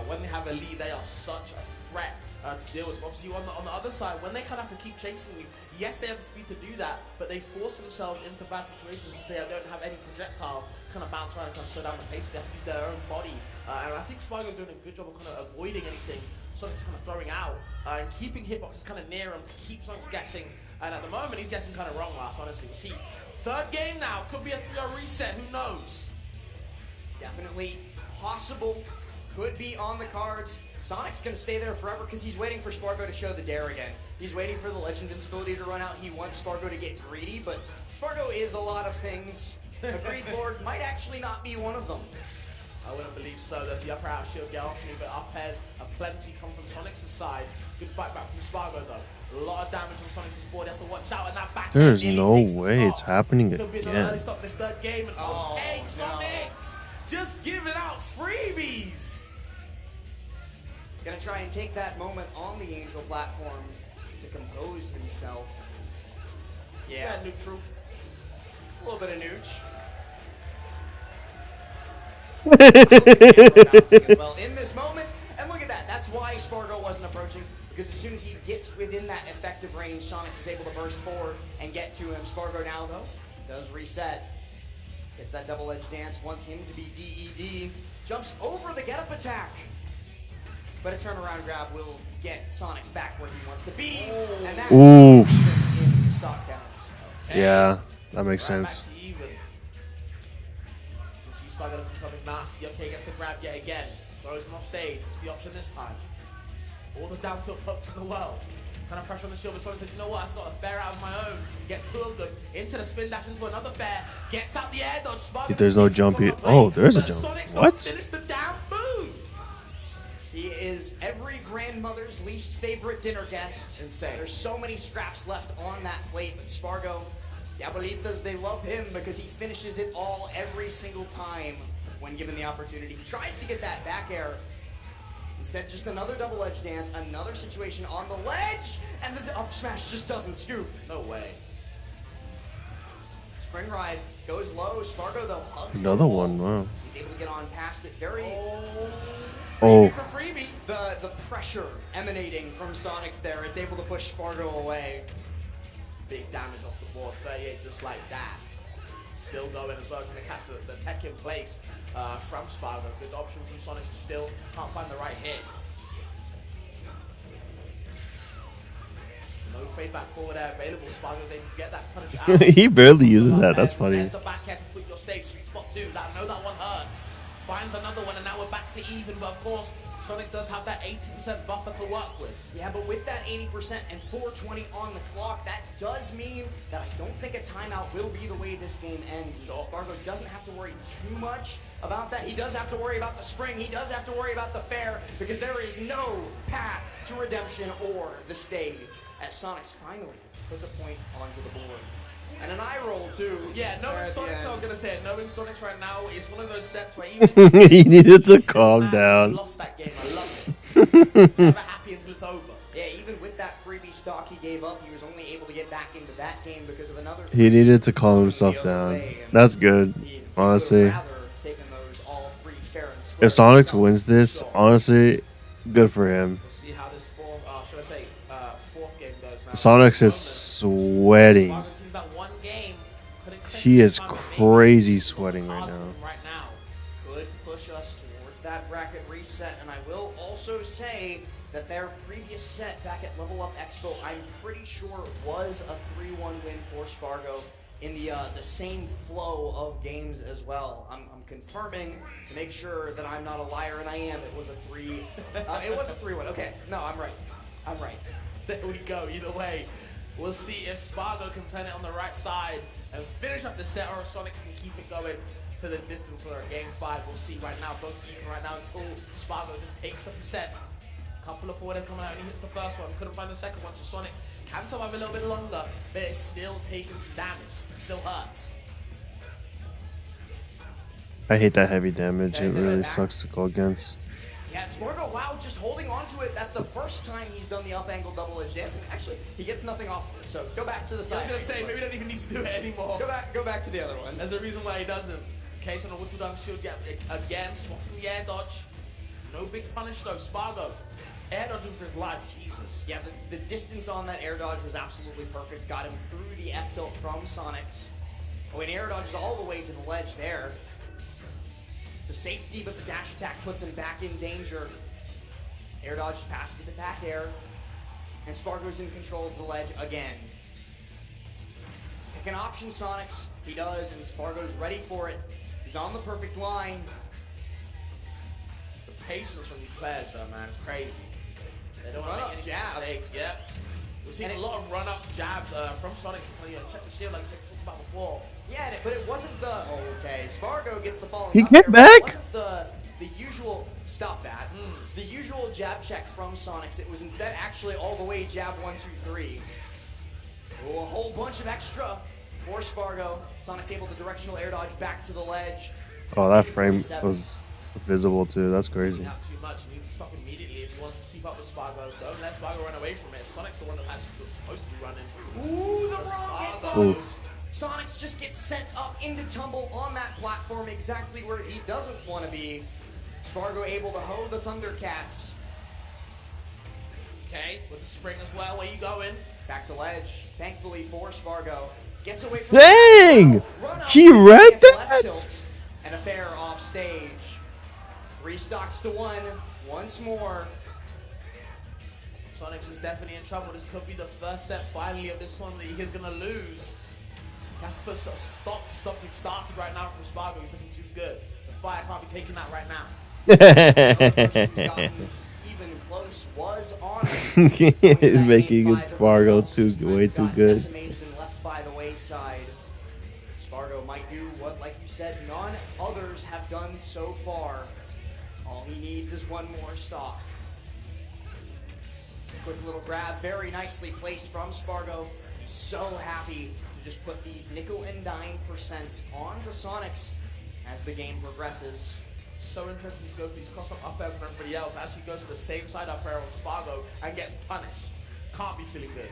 when they have a lead, they are such a threat to deal with. Obviously, on the other side, when they kind of have to keep chasing you, yes, they have the speed to do that, but they force themselves into bad situations since they don't have any projectile to kind of bounce around and kind of slow down the pace. They have to use their own body. And I think Spargo's doing a good job of kind of avoiding anything Sonic's kind of throwing out and keeping hitboxes kind of near him to keep Sonic's guessing. And at the moment, he's guessing kind of wrong last, honestly. We'll see. Third game now. Could be a 3-0 reset. Who knows? Definitely possible. Could be on the cards. Sonic's going to stay there forever because he's waiting for Spargo to show the dare again. He's waiting for the Ledge Invincibility to run out. He wants Spargo to get greedy, but Spargo is a lot of things. A Greed Lord might actually not be one of them. I wouldn't believe so. There's the upper out shield get off me, but up airs are plenty come from Sonic's side. Good fight back from Spargo though. A lot of damage from Sonic's board. He has to watch out, and that back There's end no nearly takes the way stop. it's happening Could be another early again. stop this third game. And okay, Sonics just giving out freebies. Gonna try and take that moment on the Angel platform to compose himself. Yeah, neutral. a little bit of nooch. Well, in this moment, and look at that. That's why Spargo wasn't approaching, because as soon as he gets within that effective range, Sonics is able to burst forward and get to him. Spargo now, though, does reset. Gets that double edge dance, wants him to be DED. Jumps over the get-up attack. But a turnaround grab will get Sonics back where he wants to be. And that Oof. is in the stock count. Yeah, that makes Right sense. back to even. You see Spargo looking for something nasty. Okay, gets the grab yet again. Throws him off stage. What's the option this time? All the down tilt pokes in the world. Kind of pressure on the shield, but Sonic said, you know what, that's not a fair out of my own. Gets two of them into the spin dash into another fair. Gets out the air dodge. Spargo There's no jump here. Oh, there's a jump. What? Finish the damn food. He is every grandmother's least favorite dinner guest. Insane. There's so many scraps left on that plate, but Spargo, the abuelitas, they love him because he finishes it all every single time when given the opportunity. He tries to get that back air. Instead, just another double edge dance, another situation on the ledge, and the up smash just doesn't scoop. No way. Spring ride goes low. Spargo, though, hugs Another the wall. one, wow. He's able to get on past it very... Oh, For freebie. The pressure emanating from Sonics there, it's able to push Spargo away. Big damage off the board. 38 just like that. Still going as well. Trying to catch the tech in place from Spargo. Good option from Sonic. Still can't find the right hit. No fade back forward there available. Spargo's able to get that punish out. he barely uses that. That's funny. There's the back end to put your stage. Sweet spot 2. I know that one hurts. Finds another one, and now we're back to even. But of course, Sonic does have that 80% buffer to work with. Yeah, but with that 80% and 420 on the clock, that does mean that I don't think a timeout will be the way this game ends. Spargo doesn't have to worry too much about that. He does have to worry about the spring. He does have to worry about the fair, because there is no path to redemption or the stage. As Sonics finally puts a point onto the board. And an eye roll, too. Yeah, knowing there at the Sonics, end. I was going to say, knowing Sonics right now is one of those sets where even if He needed to still calm mad down. he lost that game. I love it. Never happy until it's over. Yeah, even with that freebie stock he gave up, he was only able to get back into that game because of another. He needed to calm himself down. That's good, He honestly. would have rather taken those all free fair and square If Sonic wins this, honestly, good for him. We'll see how this fourth game goes now. Sonic's is sweating. Spargo sees that one game. Couldn't click He this is time, but maybe crazy this is on the sweating right cards for now. him right now. Could push us towards that bracket reset, and I will also say that their previous set back at Level Up Expo, I'm pretty sure was a 3-1 win for Spargo in the same flow of games as well. I'm confirming to make sure that I'm not a liar, and I am. It was a 3. It was a 3-1. Okay, no, I'm right. I'm right. There we go. Either way, we'll see if Spargo can turn it on the right side and finish up the set, or if Sonics can keep it going to the distance for game 5. We'll see right now. Both even right now until Spargo just takes the set. Couple of forwarders coming out and he hits the first one. Couldn't find the second one, so Sonics can survive a little bit longer, but it's still taking some damage. Still hurts. I hate that heavy damage. It really sucks to go against. Yeah, Spargo, wow, just holding on to it. That's the first time he's done the up angle double edge dancing. Actually, he gets nothing off of it, so go back to the side. I was going to say, maybe we don't even need to do it anymore. Go back to the other one. There's a reason why he doesn't. Okay, on the Whistle Down Shield gap again, spotting the air dodge. No big punish though. Spargo, air dodging for his life, Jesus. Yeah, the distance on that air dodge was absolutely perfect. Got him through the F tilt from Sonics. Oh, and air dodges all the way to the ledge there. To safety, but the dash attack puts him back in danger. Air dodge past the back air. And Spargo's in control of the ledge again. Pick an option, Sonics. He does, and Spargo's ready for it. He's on the perfect line. The patience from these players though, man, it's crazy. They don't want to Run-up make any jab. mistakes, yep. We've seen a lot of run-up jabs from Sonics. Check the shield like I talked about before. Yeah, but it wasn't the... Oh, okay. Spargo gets the falling He up came there, but back? It wasn't the usual... Stop that. The usual jab check from Sonics. It was instead actually all the way jab 1, 2, 3. Oh, a whole bunch of extra for Spargo. Sonics able to directional air dodge back to the ledge. Oh, that It's frame 47. was visible too. That's crazy. Not too much. He needs to stop immediately if he wants to keep up with Spargo. Don't let Spargo run away from it. Sonic's the one that actually was supposed to be running. Ooh, the For wrong Spargo. hitbox. Sonics just gets sent up into tumble on that platform exactly where he doesn't want to be. Spargo able to hoe the Thundercats. Okay, with the spring as well. Where you going? Back to ledge. Thankfully for Spargo. Gets away from Dang! the run up, He read gets left that? tilt, and a fair off stage. 3 stocks to 1. Once more. Sonics is definitely in trouble. This could be the first set finally of this one that he is going to lose. He has to put a stop to something started right now from Spargo. He's looking too good. The fire can't be taking that right now. The person who's gotten even close was on He's making Spargo way too good. Decimated and left by the wayside. Spargo might do what, like you said, none others have done so far. All he needs is one more stock. Quick little grab, very nicely placed from Spargo. He's so happy to just put these nickel and dime percents onto Sonics as the game progresses. So interesting to go for these cross-up up airs and everybody else. Actually goes for the same side up air on Spargo and gets punished. Can't be feeling good.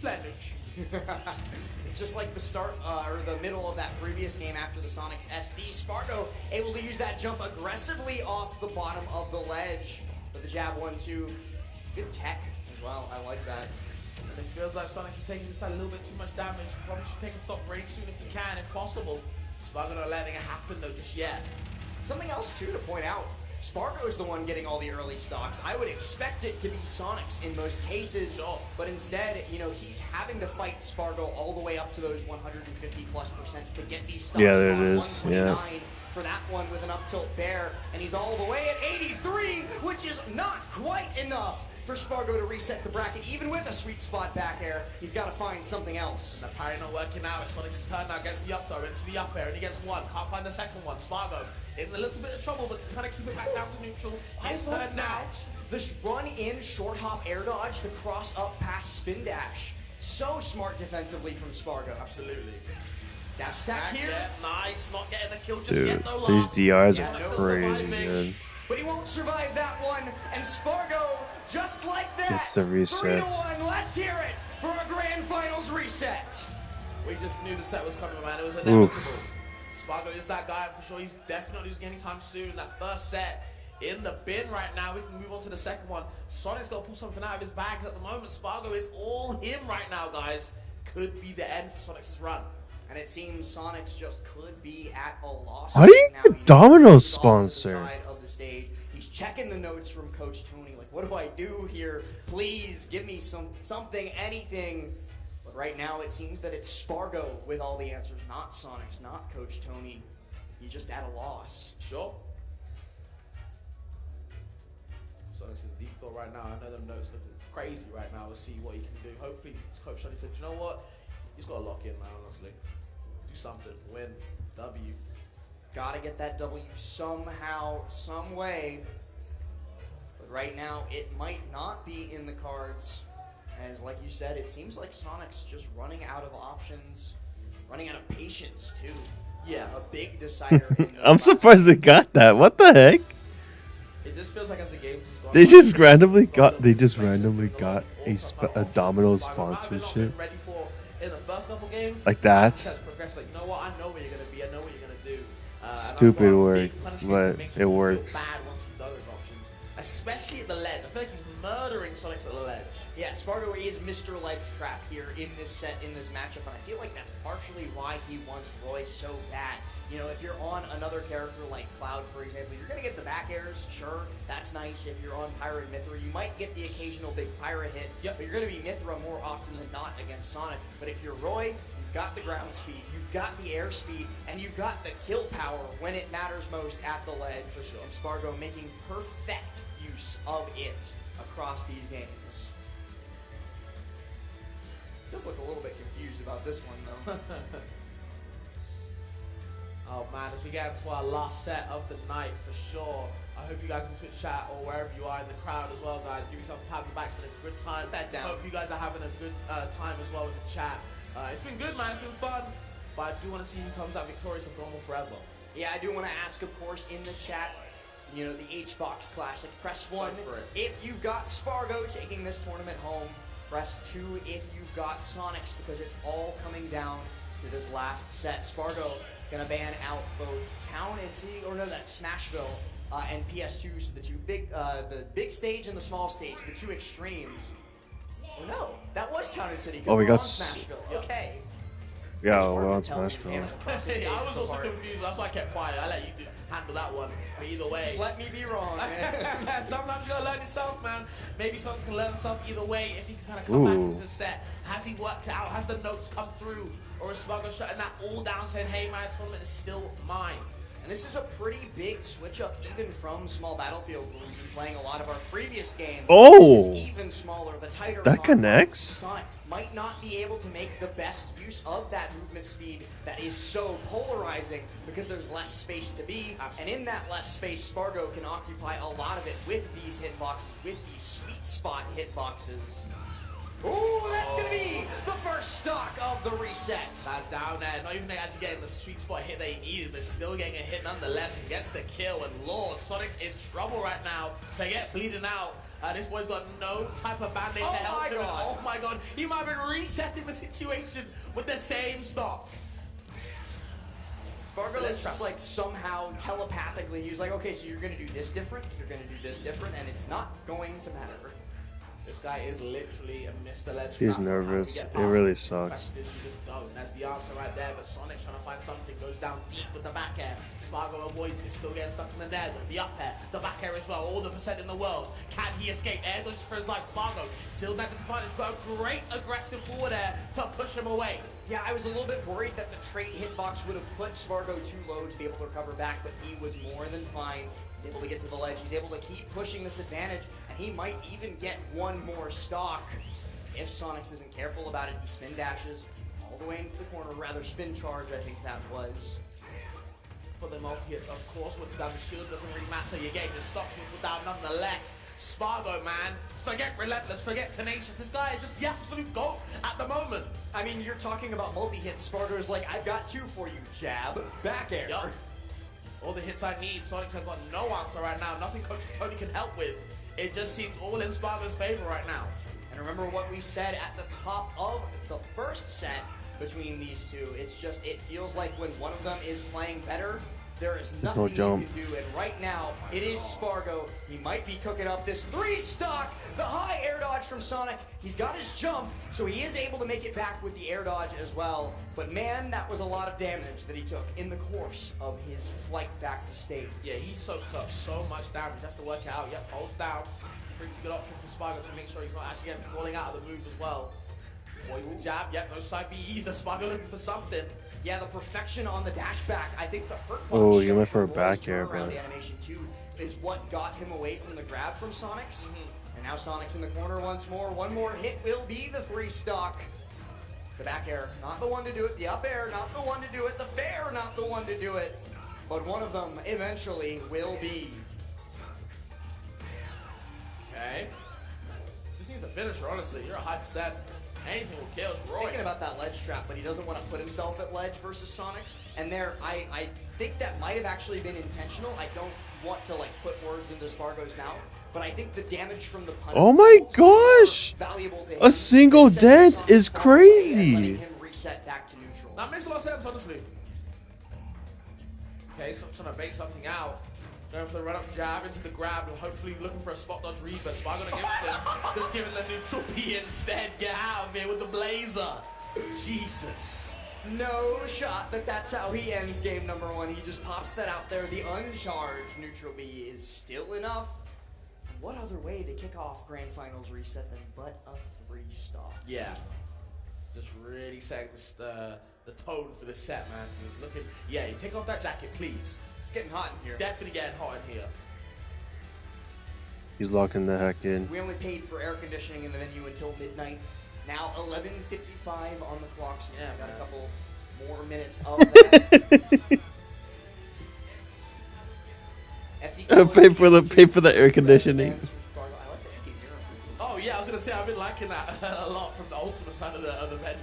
Blendage. Just like the start or the middle of that previous game after the Sonics SD, Spargo able to use that jump aggressively off the bottom of the ledge with the jab 1-2. Good tech as well. I like that. It feels like Sonics is taking this side a little bit too much damage. Probably should take a stop very soon if you can, if possible. Spargo not letting it happen though just yet. Something else too to point out. Spargo's the one getting all the early stocks. I would expect it to be Sonics in most cases, Sure. but instead, you know, he's having to fight Spargo all the way up to those 150+% to get these stocks. Yeah, there it on is. Yeah. 129 for that one with an up tilt bear, and he's all the way at 83, which is not quite enough for Spargo to reset the bracket, even with a sweet spot back air. He's got to find something else. And the parry not working out. It's Sonic's turn now. Gets the up throw into the up air and he gets one. Can't find the second one. Spargo in a little bit of trouble, but trying to keep it back down to neutral. His I love turn now. that. The run-in short hop air dodge to cross up past spin dash. So smart defensively from Spargo. Absolutely. Dash attack here. Yeah, nice. Not getting the kill just Dude, yet though. these Last. DRs Yeah, are no crazy surviving. good. But he won't survive that one. And Spargo, just like that, Gets the reset. 3-1. Let's hear it for a grand finals reset. We just knew the set was coming, man. It was inevitable. Spargo is that guy, for sure. He's definitely not losing anytime soon. That first set in the bin right now. We can move on to the second one. Sonic's got to pull something out of his bags at the moment. Spargo is all him right now, guys. Could be the end for Sonic's run. And it seems Sonic's just could be at a loss. Why do you now. get Domino's He's off to the sponsor? side of the stage. He's checking the notes from Coach Tony. Like, what do I do here? Please give me something, anything. But right now it seems that it's Spargo with all the answers, not Sonic's, not Coach Tony. He's just at a loss. Sure. Sonic's in deep thought right now. I know them notes looking crazy right now. We'll see what he can do. Hopefully, Coach Tony said, you know what? He's got to lock in, man, honestly. Do something. Win. W. Gotta get that W somehow, some way. But right now, it might not be in the cards. As, like you said, it seems like Sonic's just running out of options, running out of patience, too. Yeah. A big decider. in the I'm last- surprised they got that. What the heck? It just feels like as the game's just gone They on, just it's randomly gone got- on they just the place randomly of, you know, got it's all a about Domino's Spargo might have not sponsorship. been ready for in the first couple games. Like that. As it has progressed, like, you know what? I know where you're gonna be. I know what you're gonna do. And I've Stupid got a work, big punishment but to make it sure you feel works. Bad once you've done those options, especially at the ledge. I feel like he's murdering Sonic's at the ledge. Yeah, Spargo is Mr. Ledge Trap here in this set, in this matchup, and I feel like that's partially why he wants Roy so bad. You know, if you're on another character like Cloud, for example, you're going to get the back airs, sure, that's nice. If you're on Pyra and Mithra, you might get the occasional big Pyra hit, but you're going to be Mithra more often than not against Sonic. But if you're Roy, you've got the ground speed, you've got the air speed, and you've got the kill power when it matters most at the ledge. For sure. And Spargo making perfect use of it across these games. Just look a little bit confused about this one, though. Oh man, as we get into our last set of the night for sure. I hope you guys in Twitch chat or wherever you are in the crowd as well, guys. Give yourself a pat on the back for a good time. Put that down. Hope you guys are having a good time as well with the chat. It's been good, man. It's been fun. But I do want to see who comes out victorious and Normal forever. Yeah, I do want to ask, of course, in the chat, you know, the H-Box Classic. Press 1 Go for it. if you've got Spargo taking this tournament home. Press 2 if you've got Sonics, because it's all coming down to this last set. Spargo gonna ban out both Town and City, or no, that's Smashville and PS2, so the two big, the big stage and the small stage, the two extremes. Oh no, that was Town and City. 'Cause Oh, we we're got on s- Smashville. Okay. Yeah, That's hard we're to on tell me, Smashville. man. Hey, I was also Apart. confused. That's why I kept quiet. I let you handle that one. But either way. Just let me be wrong, man. Sometimes you gotta learn yourself, man. Maybe Sonic can learn himself either way if he can kind of come back Ooh. into the set. Has he worked out? Has the notes come through? Or is Spargo shutting that all down saying, hey, my tournament is still mine? And this is a pretty big switch up even from Small Battlefield, where we've been playing a lot of our previous games. Oh! This is even smaller, the tighter That confines. connects? Sonic might not be able to make the best use of that movement speed that is so polarizing because there's less space to be. And in that less space, Spargo can occupy a lot of it with these hitboxes, with these sweet spot hitboxes. Ooh, that's gonna be the first stock of the reset. That down there, not even actually getting the sweet spot hit they needed, but still getting a hit nonetheless and gets the kill. And Lord, Sonic's in trouble right now. Forget bleeding out. This boy's got no type of band-aid Oh to help my him. And God. oh my god, he might have been resetting the situation with the same stop. Spargo is just like somehow telepathically, he was like, okay, so you're gonna do this different, you're gonna do this different, and it's not going to matter. This guy is literally a Mr. Legend. He's That's how we nervous. get It past really it. sucks. Question is, you just don't. That's the answer right there. But Sonic's trying to find something. Goes down deep with the back air. Spargo avoids it. Still getting stuck in the net. The up air. The back air as well. All the percent in the world. Can he escape? Air dodge for his life. Spargo still back to the advantage. Got a great aggressive forward air to push him away. Yeah, I was a little bit worried that the trait hitbox would have put Spargo too low to be able to recover back, but he was more than fine. He's able to get to the ledge. He's able to keep pushing this advantage, and he might even get one more stock. If Sonics isn't careful about it, he spin dashes all the way into the corner, rather spin charge, I think that was. For the multi-hits, of course, what's down the shield doesn't really matter. You're getting your stocks down nonetheless. Spargo, man, forget Relentless, forget Tenacious. This guy is just the absolute GOAT at the moment. I mean, you're talking about multi-hits. Spargo's like, I've got two for you. Jab, back air. Yup. All the hits I need, Sonic's have got no answer right now. Nothing Coach Tony can help with. It just seems all in Spargo's favor right now. And remember what we said at the top of the first set. between these two. It's just, it feels like when one of them is playing better, there is no nothing you jump. can do. And right now, it is Spargo. He might be cooking up this 3-stock. The high air dodge from Sonic. He's got his jump, so he is able to make it back with the air dodge as well. But man, that was a lot of damage that he took in the course of his flight back to stage. Yeah, he soaked up so much damage. Has to work it out. Yep, holds down. Pretty good option for Spargo to make sure he's not actually getting falling out of the move as well. Boys the jab. Yep, no side B either. Spargo looking for something. Yeah, the perfection on the dash back. I think the hurt Oh, punch you went for a from Roy's back air, turnaround, but- the animation too, is what got him away from the grab from Sonic's. And now Sonic's in the corner once more. One more hit will be the 3-stock. The back air, not the one to do it. The up air, not the one to do it. The fair, not the one to do it. But one of them eventually will be. Okay. This needs a finisher, honestly. You're a high percent. Anything will kill. He's Roy. thinking about that ledge trap, but he doesn't want to put himself at ledge versus Sonic's. And there, I think that might have actually been intentional. I don't want to like put words into Spargo's mouth, but I think the damage from the punch. Oh my was more gosh! Valuable to him A single than sending dent Sonic is far away and letting crazy. him reset back to neutral. That makes a lot of sense, honestly. Okay, so I'm trying to bait something out. Going for the run-up jab into the grab, and hopefully looking for a spot dodge read, but Spargo gonna give it to him. Just giving the neutral P instead. Get out of here with the blazer. Jesus. No shot that that's how he ends game number 1. He just pops that out there. The uncharged neutral B is still enough. What other way to kick off Grand Finals reset than but a 3-stock? Yeah. Just really setting the tone for the set, man. He's looking. Yeah, you take off that jacket, please. It's getting hot in here. Definitely getting hot in here. He's locking the heck in. We only paid for air conditioning in the venue until midnight. Now 11:55 on the clock, so Yeah, we got man. a couple more minutes of that. FDQ Pay for the air conditioning. I like the anti-mirror. Oh yeah, I was gonna say I've been liking that a lot from the Ultimate side of the menu.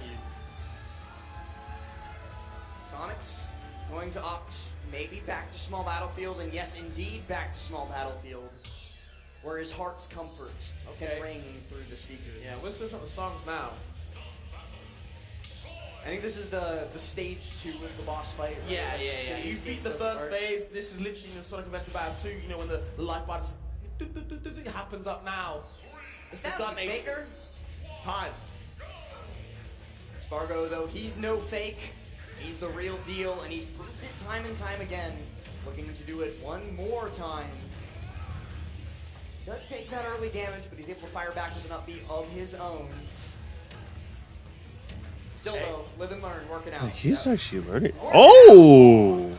Sonic's going to opt maybe back to small battlefield, and yes, indeed, back to small battlefield, where his heart's comfort Okay. can ring through the speakers. Yeah, we're switching up the songs now. I think this is the stage 2 of the boss fight. Right? Yeah. So You he's beat the getting first part. phase. This is literally in Sonic Adventure Battle 2. You know when the life bar just it happens up now. It's the Now, gun you faker. It's time. Spargo, though, he's no fake. He's the real deal, and he's proved it time and time again. Looking to do it one more time. Does take that early damage, but he's able to fire back with an upbeat of his own. Still, though, live and learn, working out. He's actually learning. Oh!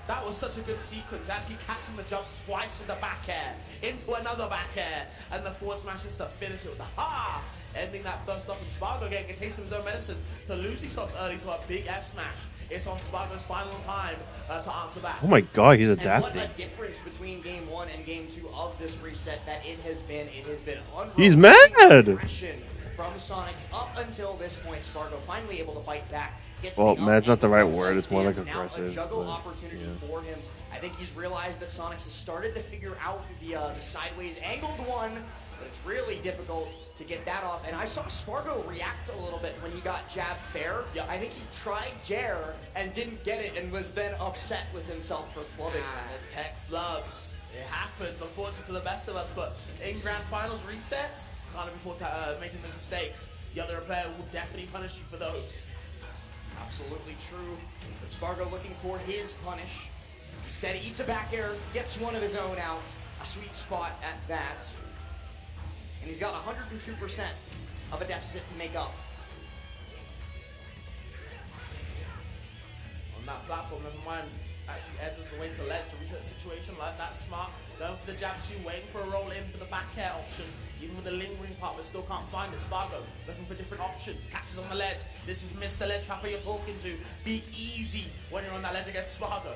That was such a good sequence. Actually catching the jump twice with the back air into another back air, and the forward smash just to finish it with the ha! Ending that first off, and Spargo getting a taste of his own medicine to lose these stocks early to a big F smash. It's on Spargo's final time to answer back. Oh my god, he's And what adapting. a difference between game 1 and game 2 of this reset that it has been. It has been He's unrelenting mad! aggression from Sonic's up until this point. Spargo finally able to fight back. Gets Well, the mad's not the right word, up, it's more like now aggressive, a juggle but, opportunity yeah. for him. I think he's realized that Sonic's has started to figure out the sideways angled one, but it's really difficult to get that off. And I saw Spargo react a little bit when he got jab fair. Yeah. I think he tried Jer and didn't get it and was then upset with himself for flubbing Ah, that. the tech flubs. It happens, unfortunately, to the best of us. But in Grand Finals resets, can't afford making those mistakes. The other player will definitely punish you for those. Absolutely true. But Spargo looking for his punish. Instead, he eats a back air, gets one of his own out. A sweet spot at that. And he's got 102% of a deficit to make up. On that platform, never mind. Actually edges away to ledge to reset the situation like that. Smart. Going for the jab 2, waiting for a roll in for the back air option. Even with the lingering part, but still can't find it. Spargo looking for different options. Catches on the ledge. This is Mr. Ledge Trapper you're talking to. Be easy when you're on that ledge against Spargo.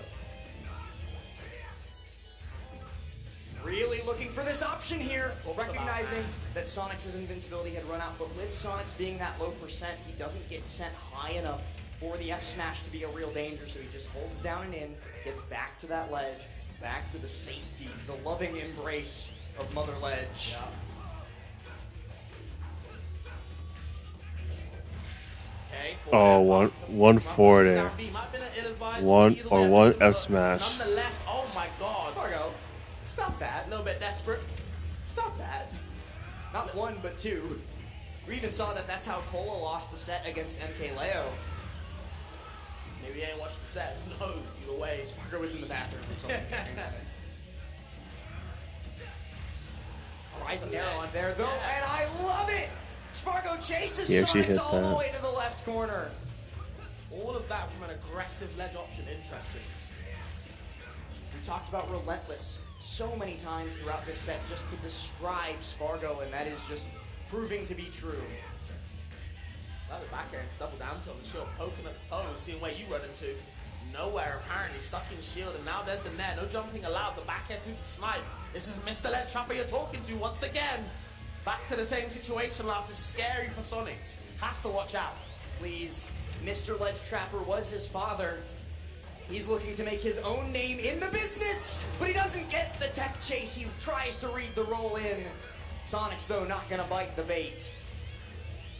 Really looking for this option here. Recognizing that Sonic's invincibility had run out, but with Sonic's being that low percent, he doesn't get sent high enough for the F smash to be a real danger, so he just holds down and in, gets back to that ledge, back to the safety, the loving embrace of Mother Ledge. Okay, Okay, Oh, forward one pass. four there. Down B. Might have been an ill-advised One either or way, one but F smash. Nonetheless, oh my god. Spargo, stop that. A little bit desperate. Stop that. Not one, but two. We even saw that that's how Cola lost the set against MK Leo. Maybe he ain't watched the set. Who knows? Either way, Spargo was in the bathroom or something. Rising arrow on there, though, and I love it! Spargo chases He actually Sonics hit all the that. way to the left corner. all of that from an aggressive ledge option. Interesting. We talked about relentless so many times throughout this set just to describe Spargo, and that is just proving to be true. That was back end, double down to him, sure, poking at the toe, seeing where you run into. Nowhere apparently, stuck in shield, and now there's the net. No jumping allowed. The back end through the snipe. This is Mr. Ledge Trapper you're talking to once again. Back to the same situation last. It's scary for Sonics. Has to watch out. Please, Mr. Ledge Trapper was his father. He's looking to make his own name in the business, but he doesn't get the tech chase. He tries to read the roll in. Sonics, though, not gonna bite the bait.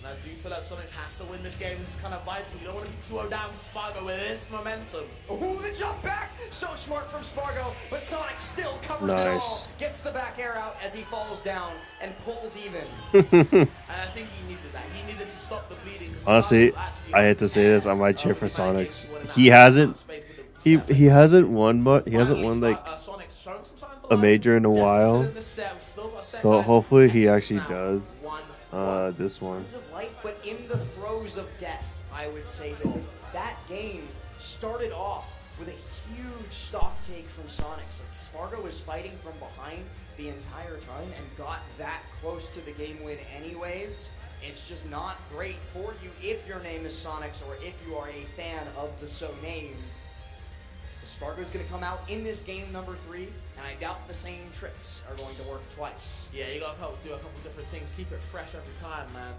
And I do feel like Sonics has to win this game. This is kind of vital. You don't want to be 2-0 down to Spargo with this momentum. Ooh, the jump back! So smart from Spargo, but Sonic still covers it all. Nice. Gets the back air out as he falls down and pulls even. And I think he needed that. He needed to stop the bleeding. Honestly, I hate to say this, I might cheer for Sonics. He hasn't won, but he hasn't won like a major in a while. So hopefully he actually does this one. Of life, but in the throes of death, I would say, because that game started off with a huge stock take from Sonics. Like, Spargo was fighting from behind the entire time and got that close to the game win anyways. It's just not great for you if your name is Sonics or if you are a fan of the so name. Spargo's going to come out in this game number 3, and I doubt the same tricks are going to work twice. Yeah, you gotta do a couple different things. Keep it fresh every time, man.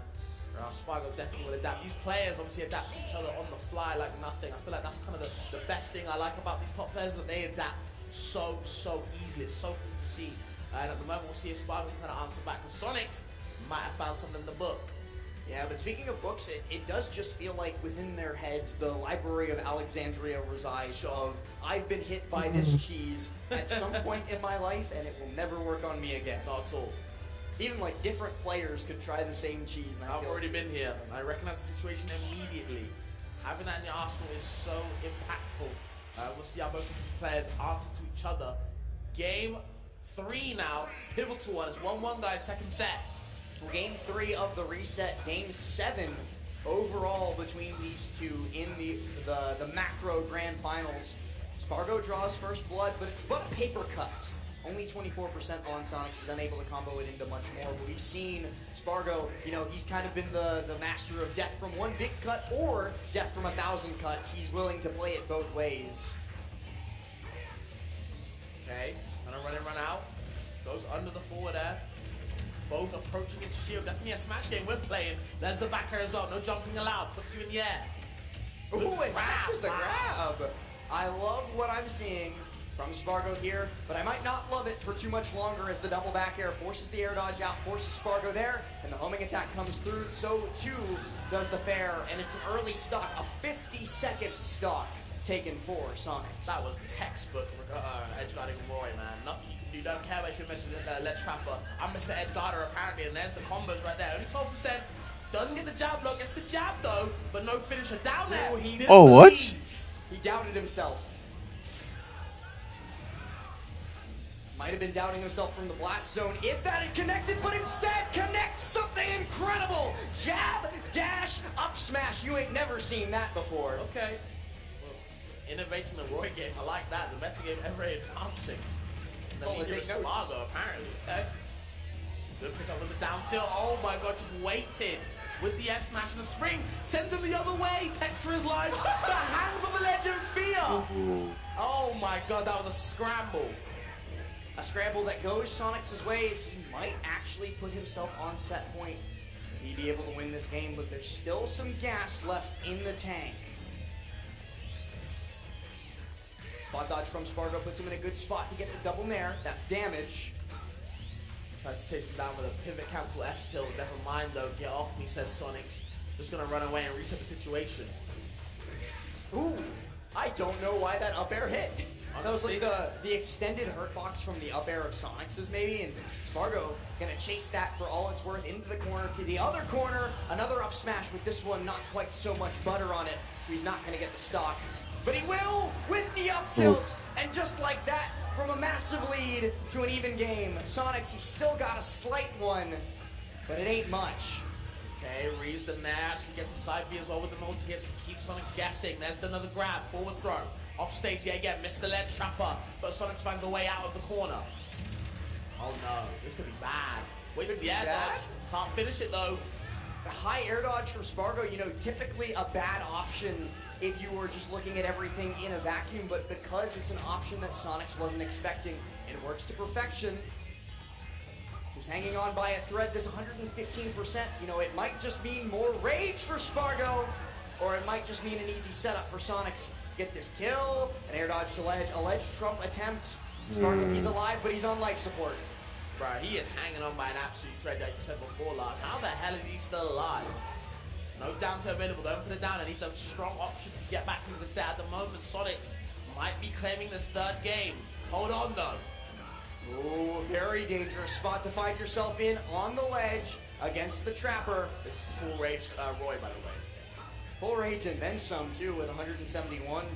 Or else Spargo definitely will adapt. These players obviously adapt to each other on the fly like nothing. I feel like that's kind of the best thing I like about these top players, that they adapt so easily. It's so cool to see. And at the moment, we'll see if Spargo can kind of answer back. Because Sonics might have found something in the book. Yeah, but speaking of books, it does just feel like within their heads, the Library of Alexandria resides of, I've been hit by this cheese at some point in my life, and it will never work on me again. Not at all. Even like different players could try the same cheese. And I've already been here. I recognize the situation immediately. Having that in your arsenal is so impactful. We'll see how both of these players answer to each other. Game 3 now, pivotal one. It's 1-1, guys, second set. Game 3 of the reset, game 7 overall between these two in the macro grand finals. Spargo draws first blood, but it's but a paper cut. Only 24% on Sonics. He's unable to combo it into much more, but we've seen Spargo, you know, he's kind of been the master of death from one big cut or death from 1,000 cuts. He's willing to play it both ways. Okay, gonna run and run out. Goes under the forward air. Both approaching its shield. Definitely a smash game we're playing. There's the back air as well. No jumping allowed. Puts you in the air. Ooh, and catches the grab. I love what I'm seeing from Spargo here, but I might not love it for too much longer as the double back air forces the air dodge out, forces Spargo there, and the homing attack comes through. So too does the fair, and it's an early stock, a 50-second stock taken for Sonics. That was textbook edge guarding Roy, man. Nothing you can do. Don't care if you mentioned Ledge Trapper. I'm Mr. Edge Guarder apparently, and there's the combos right there. Only 12%. Doesn't get the jab block. Gets the jab though, but no finisher down there. Ooh, he Oh, what? He doubted himself. Might have been doubting himself from the blast zone if that had connected, but instead connects something incredible. Jab, dash, up smash. You ain't never seen that before. Okay. Well, innovating the Roy game. I like that. The meta game ever advancing. And the leader is Spargo apparently. Okay. Good pick up with the down tilt. Oh my god, just waited with the F smash and the spring. Sends him the other way. Takes for his life. The hands of the legend fear. Oh my god, that was a scramble. A scramble that goes Sonics' ways. He might actually put himself on set point. Should he be able to win this game, but there's still some gas left in the tank. Spot dodge from Spargo puts him in a good spot to get the double nair. That's damage. Tries to chase him down with a pivot cancel F tilt. Never mind though, get off me, says Sonics. Just gonna run away and reset the situation. Ooh, I don't know why that up air hit. That was like the extended hurt box from the up air of Sonic's maybe, and Spargo gonna chase that for all it's worth into the corner to the other corner. Another up smash with this one, not quite so much butter on it, so he's not gonna get the stock. But he will with the up tilt, and just like that, from a massive lead to an even game. Sonic's, he's still got a slight one, but it ain't much. Okay, reads the match. He gets the side B as well with the multi-hits to keep Sonic's guessing. There's another grab, forward throw. Off stage yet again, missed the ledge trapper, but Sonic's finds a way out of the corner. Oh no, this could be bad. Wait for the air dodge. Can't finish it though. The high air dodge from Spargo, you know, typically a bad option if you were just looking at everything in a vacuum, but because it's an option that Sonic's wasn't expecting, it works to perfection. He's hanging on by a thread, this 115%, you know, it might just mean more rage for Spargo, or it might just mean an easy setup for Sonic's to get this kill. An air dodge to ledge, a ledge trump attempt. Spargo, he's alive, but he's on life support. Bro, he is hanging on by an absolute thread like you said before last. How the hell is he still alive? No down to available, going for the down, and needs a strong option to get back into the set. At the moment, Sonics might be claiming this third game. Hold on though. Ooh, very dangerous spot to find yourself in on the ledge against the Trapper. This is full rage Roy, by the way. Full rage and then some too with 171%. Looking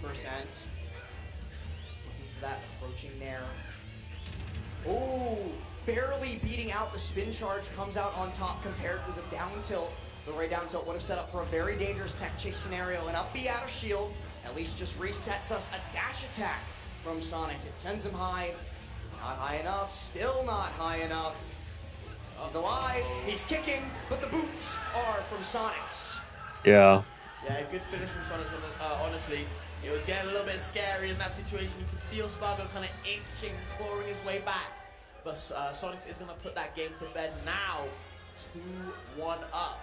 for that approaching nair. Ooh, barely beating out the spin charge, comes out on top compared with the down tilt. The right down tilt would have set up for a very dangerous tech chase scenario. An up B out of shield at least just resets us a dash attack from Sonic. It sends him high. Not high enough, still not high enough. He's alive, he's kicking, but the boots are from Sonic's. Yeah. Yeah, good finish from Sonic's, honestly. It was getting a little bit scary in that situation. You could feel Spargo kind of inching, clawing his way back. But Sonic's is going to put that game to bed now. 2-1 up.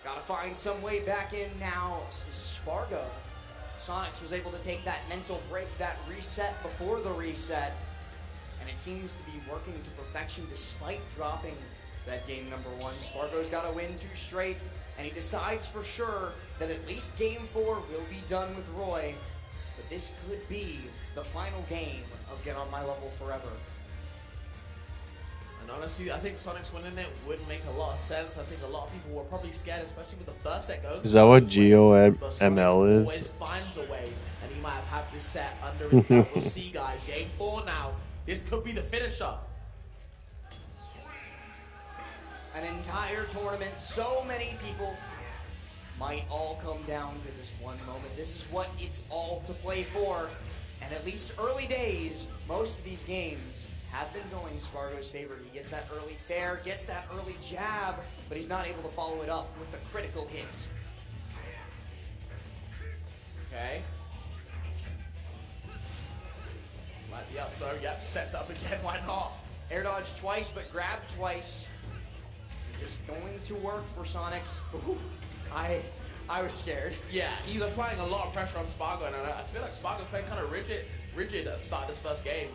Gotta find some way back in now. Spargo. Sonic's was able to take that mental break, that reset before the reset. And it seems to be working to perfection despite dropping that game number one. Spargo's got to win 2 straight, and he decides for sure that at least game 4 will be done with Roy. But this could be the final game of Get On My Level Forever. And honestly, I think Sonic's winning it would make a lot of sense. I think a lot of people were probably scared, especially with the first set going. Is that what GOML always is? finds a way, and he might have had this set under his belt. We'll see, guys. Game 4 now. This could be the finisher. An entire tournament, so many people might all come down to this one moment. This is what it's all to play for. And at least early days, most of these games have been going Spargo's favor. He gets that early fair, gets that early jab, but he's not able to follow it up with the critical hit. Okay. Like the up throw, yep, sets up again, why not? Air dodge twice, but grab twice. Just going to work for Sonic's. Ooh, I was scared. Yeah, he's applying a lot of pressure on Spargo, and I feel like Spargo's playing kind of rigid at the start of this first game.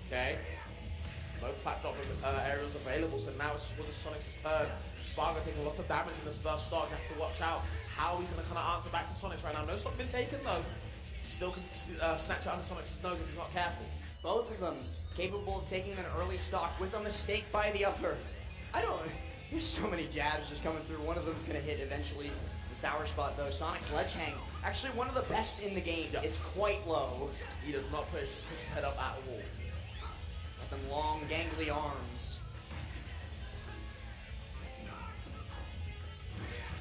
Okay. No platform aerials available, so now it's with Sonic's turn. Spargo taking a lot of damage in this first stock. He has to watch out how he's going to kind of answer back to Sonic's right now. No stock been taken though. Still can snatch it under Sonic's nose if he's not careful. Both of them capable of taking an early stock with a mistake by the other. There's so many jabs just coming through. One of them's gonna hit eventually. The sour spot though, Sonic's ledge hang. Actually one of the best in the game. Yep. It's quite low. He does not push his head up at all. Got them long gangly arms.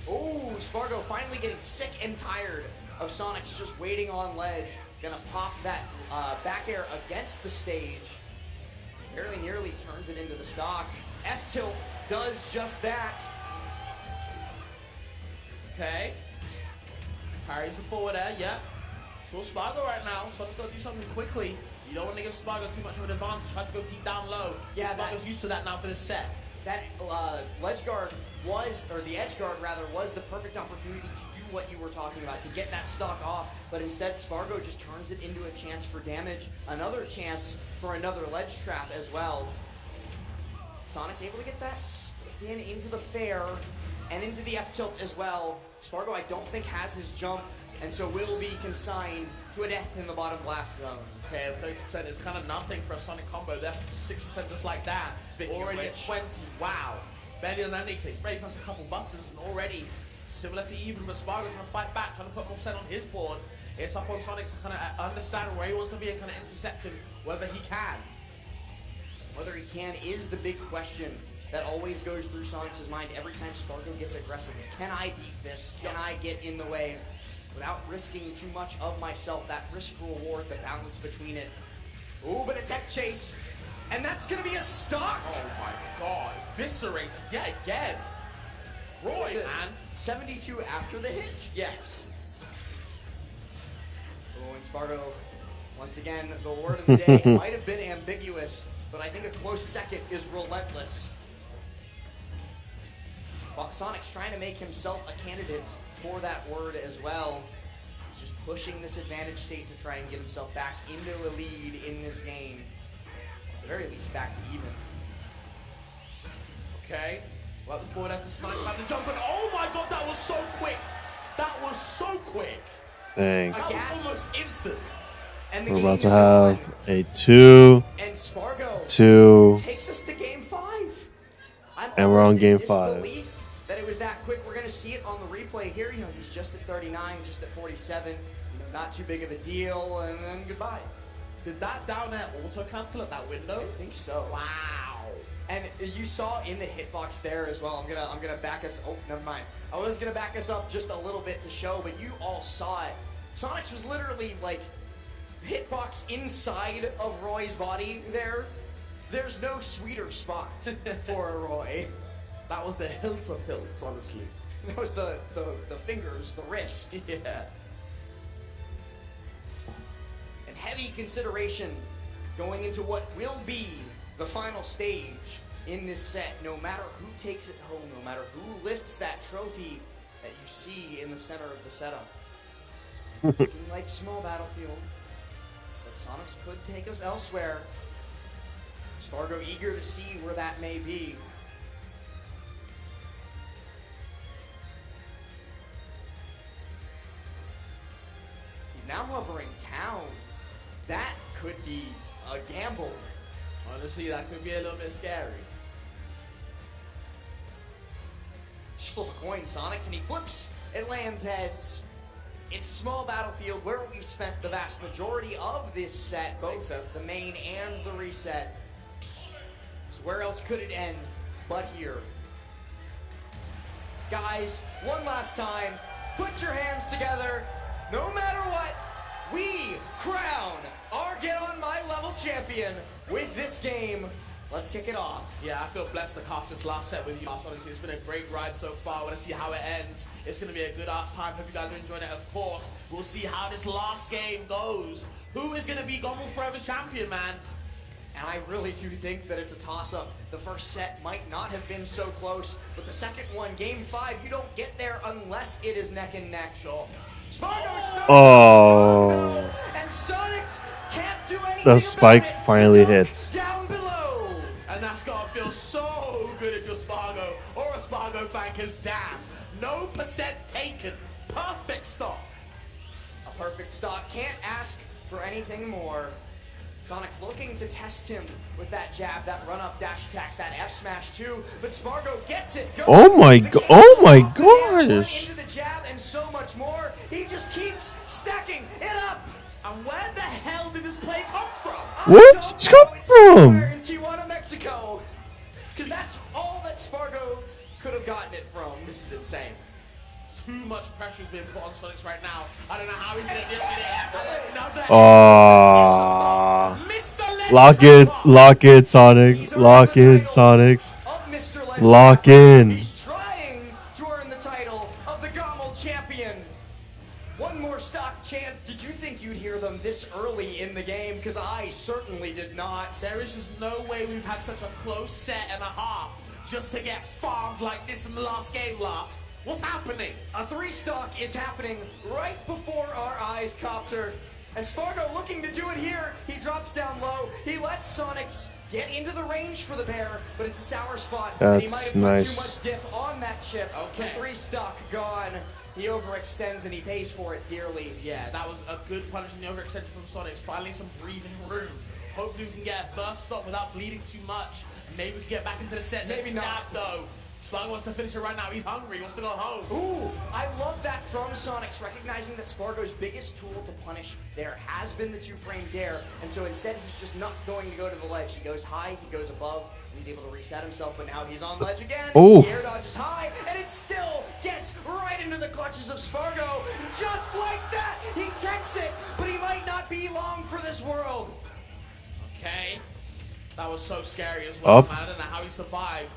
Oh, Spargo finally getting sick and tired of Sonic's just waiting on ledge. Gonna pop that back air against the stage. Fairly nearly turns it into the stock. F-tilt does just that. Okay. Parries the forward air, yeah. So Spargo right now, so let's go do something quickly. You don't want to give Spargo too much of an advantage. Tries to go deep down low. Yeah, Spargo's used to that now for this set. that ledge guard was, or the edge guard rather, was the perfect opportunity to do what you were talking about, to get that stock off, but instead Spargo just turns it into a chance for damage, another chance for another ledge trap as well. Sonic's able to get that spin into the fair and into the F-tilt as well. Spargo, I don't think, has his jump, and so will be consigned to a death in the bottom blast zone. Okay, 30% is kind of nothing for a Sonic combo. That's 6% just like that. Already at 20, wow. Barely done anything. Very press a couple buttons and already similar to even, but Spargo trying to fight back, trying to put more percent on his board. It's up on Sonic to kind of understand where he wants to be and kind of intercept him, whether he can. Whether he can is the big question that always goes through Sonic's mind every time Spargo gets aggressive. Is, can I beat this? Can I get in the way without risking too much of myself? That risk-reward, the balance between it. Ooh, but a tech chase. And that's going to be a stock. Oh my god. Eviscerated yet again. Roy, man. 72 after the hit? Yes. Oh, and Spargo, once again, the word of the day might have been ambiguous, but I think a close second is relentless. Sonic's trying to make himself a candidate for that word as well. He's just pushing this advantage state to try and get himself back into a lead in this game. At the very least, back to even. Okay. Well, the forward to snipe at the jump, and oh my god, that was so quick! That was so quick! Dang. That was almost instant. And the We're game about to is have on. a 2, And Spargo 2, takes us to game 5. and we're on almost in game 5. disbelief that it was that quick. We're going to see it on the replay here. You know, he's just at 39, just at 47. You know, not too big of a deal, and then goodbye. Did that down air auto cancel at that window? I think so. Wow. And you saw in the hitbox there as well. I'm gonna back us. Oh, never mind. I was gonna back us up just a little bit to show, but you all saw it. Sonic's was literally like hitbox inside of Roy's body. There's no sweeter spot for Roy. That was the hilt of hilts, honestly. That was the fingers, the wrist. Yeah. And heavy consideration going into what will be the final stage in this set. No matter who takes it home, no matter who lifts that trophy that you see in the center of the setup. It's looking like small battlefield, but Sonics could take us elsewhere. Spargo eager to see where that may be. Now hovering town, that could be a gamble. Honestly, that could be a little bit scary. Just flip a coin, Sonics, and he flips. It lands heads. It's small battlefield where we've spent the vast majority of this set, both the main and the reset. So where else could it end but here? Guys, one last time, put your hands together. No matter what, we crown our Get On My Level champion with this game. Let's kick it off. Yeah, I feel blessed to cast this last set with you. Honestly, it's been a great ride so far. I want to see how it ends. It's going to be a good ass time. Hope you guys are enjoying it, of course. We'll see how this last game goes. Who is going to be Gommel Forever's champion, man? And I really do think that it's a toss-up. The first set might not have been so close, but the second one, game 5, you don't get there unless it is neck and neck. Sure. Oh. And Sonics can't do anything. The spike about it. finally hits. Down below. And that's gotta feel so good if you're Spargo or a Spargo fan, cause damn, no percent taken. Perfect stop. A perfect stock. Can't ask for anything more. Sonic's looking to test him with that jab, that run-up dash attack, that F-smash too, but Spargo gets it. Go. Oh my The god! case Oh my off the damn one gosh! Into the jab and so much more. He just keeps stacking it up. And where the hell did this play come from? Where did this come It's somewhere from? in Tijuana, Mexico. Because that's all that Spargo could have gotten it from. This is insane. Too much pressure is being put on Sonics right now. I don't know how he's gonna deal with it. Now the Mr. Lock it, lock it, Sonics. Lock in, Sonics. Of Mr. Legend. Lock in. He's trying to earn the title of the Gommel champion. One more stock chant. Did you think you'd hear them this early in the game? Because I certainly did not. There is just no way we've had such a close set and a half just to get farmed like this in the last game last. What's happening? A 3-stock is happening right before our eyes, Copter. And Spargo looking to do it here. He drops down low. He lets Sonics get into the range for the bear, but it's a sour spot. And he might That's have put nice. too much dip on that chip. Okay. The 3-stock gone. He overextends and he pays for it dearly. Yeah, that was a good punish in the overextension from Sonics. Finally some breathing room. Hopefully we can get a first stop without bleeding too much. Maybe we can get back into the set. Maybe not. Nap, though. Spargo wants to finish it right now. He's hungry. He wants to go home. Ooh, I love that from Sonics, recognizing that Spargo's biggest tool to punish there has been the 2-frame dare, and so instead he's just not going to go to the ledge. He goes high, he goes above, and he's able to reset himself, but now he's on ledge again. Ooh. The air dodge is high, and it still gets right into the clutches of Spargo. Just like that, he techs it, but he might not be long for this world. Okay. That was so scary as well, Up. man. I don't know how he survived.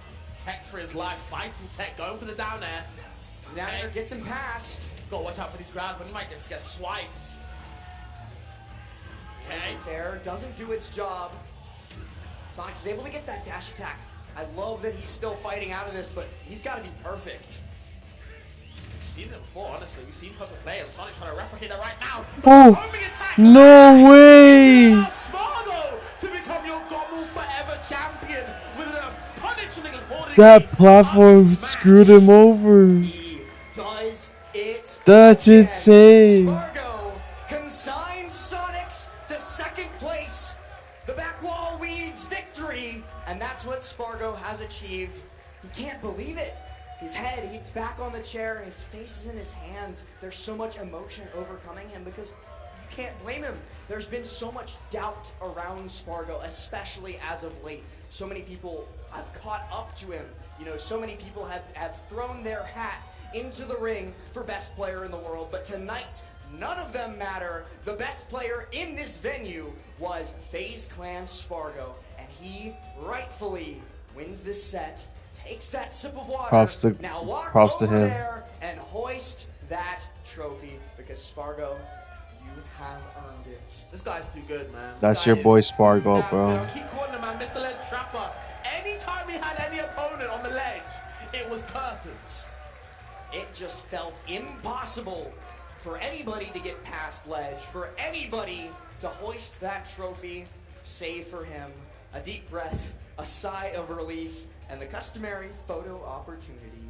Tech for his life. Vital tech. Going for the down air. Down there gets him past. Gotta watch out for these grabs, but he might just get swiped. Okay. Fair doesn't do its job. Sonic is able to get that dash attack. I love that he's still fighting out of this, but he's got to be perfect. We've seen it before, honestly. We've seen perfect players. Sonic trying to replicate that right now. Oh, Homing attack. no way! Now Spargo to become your Gobble Forever champion with a punishing and holding. That platform screwed him over. He does it. That's again. insane. Spargo consigns Sonics to second place. The back wall weeds victory, and that's what Spargo has achieved. He can't believe it. His head, he's back on the chair, his face is in his hands. There's so much emotion overcoming him because you can't blame him. There's been so much doubt around Spargo, especially as of late. So many people have caught up to him. You know, so many people have thrown their hat into the ring for best player in the world. But tonight, none of them matter. The best player in this venue was FaZe Clan Spargo, and he rightfully wins this set. Takes that sip of water. Now walk over him. there and hoist that trophy because Spargo, you have earned it. This guy's too good, man. That's This your guy boy is Spargo, too damn bro. good. I keep calling him, man, Mr. Ledge Trapper. Anytime he had any opponent on the ledge, it was curtains. It just felt impossible for anybody to get past ledge, for anybody to hoist that trophy, save for him. A deep breath, a sigh of relief, and the customary photo opportunity.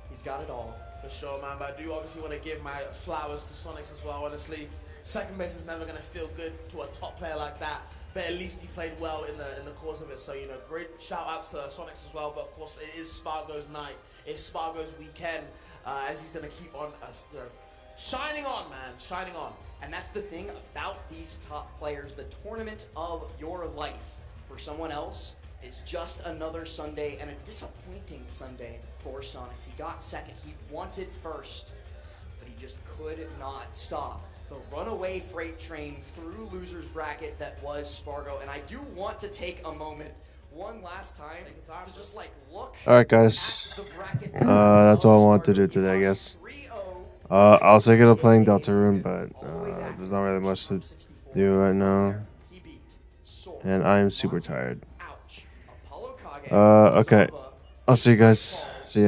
He's got it all. For sure, man. But I do obviously want to give my flowers to Sonics as well. Honestly, second base is never going to feel good to a top player like that. But at least he played well in the course of it. So, you know, great shout outs to Sonics as well. But of course, it is Spargo's night. It's Spargo's weekend. As he's going to keep on shining on, man. Shining on. And that's the thing about these top players, the tournament of your life. For someone else, it's just another Sunday and a disappointing Sunday for Sonics. He got second, he wanted first, but he just could not stop the runaway freight train through loser's bracket that was Spargo. And I do want to take a moment, one last time, to just like look Alright, guys. at the bracket. That's all I want to do today, I guess. 3-0. I was thinking of playing Deltarune, but there's not really much to do right now. He beat Soul, And I am super tired. Ouch. Apollo Kage, Okay. Samba, I'll see you guys. See ya.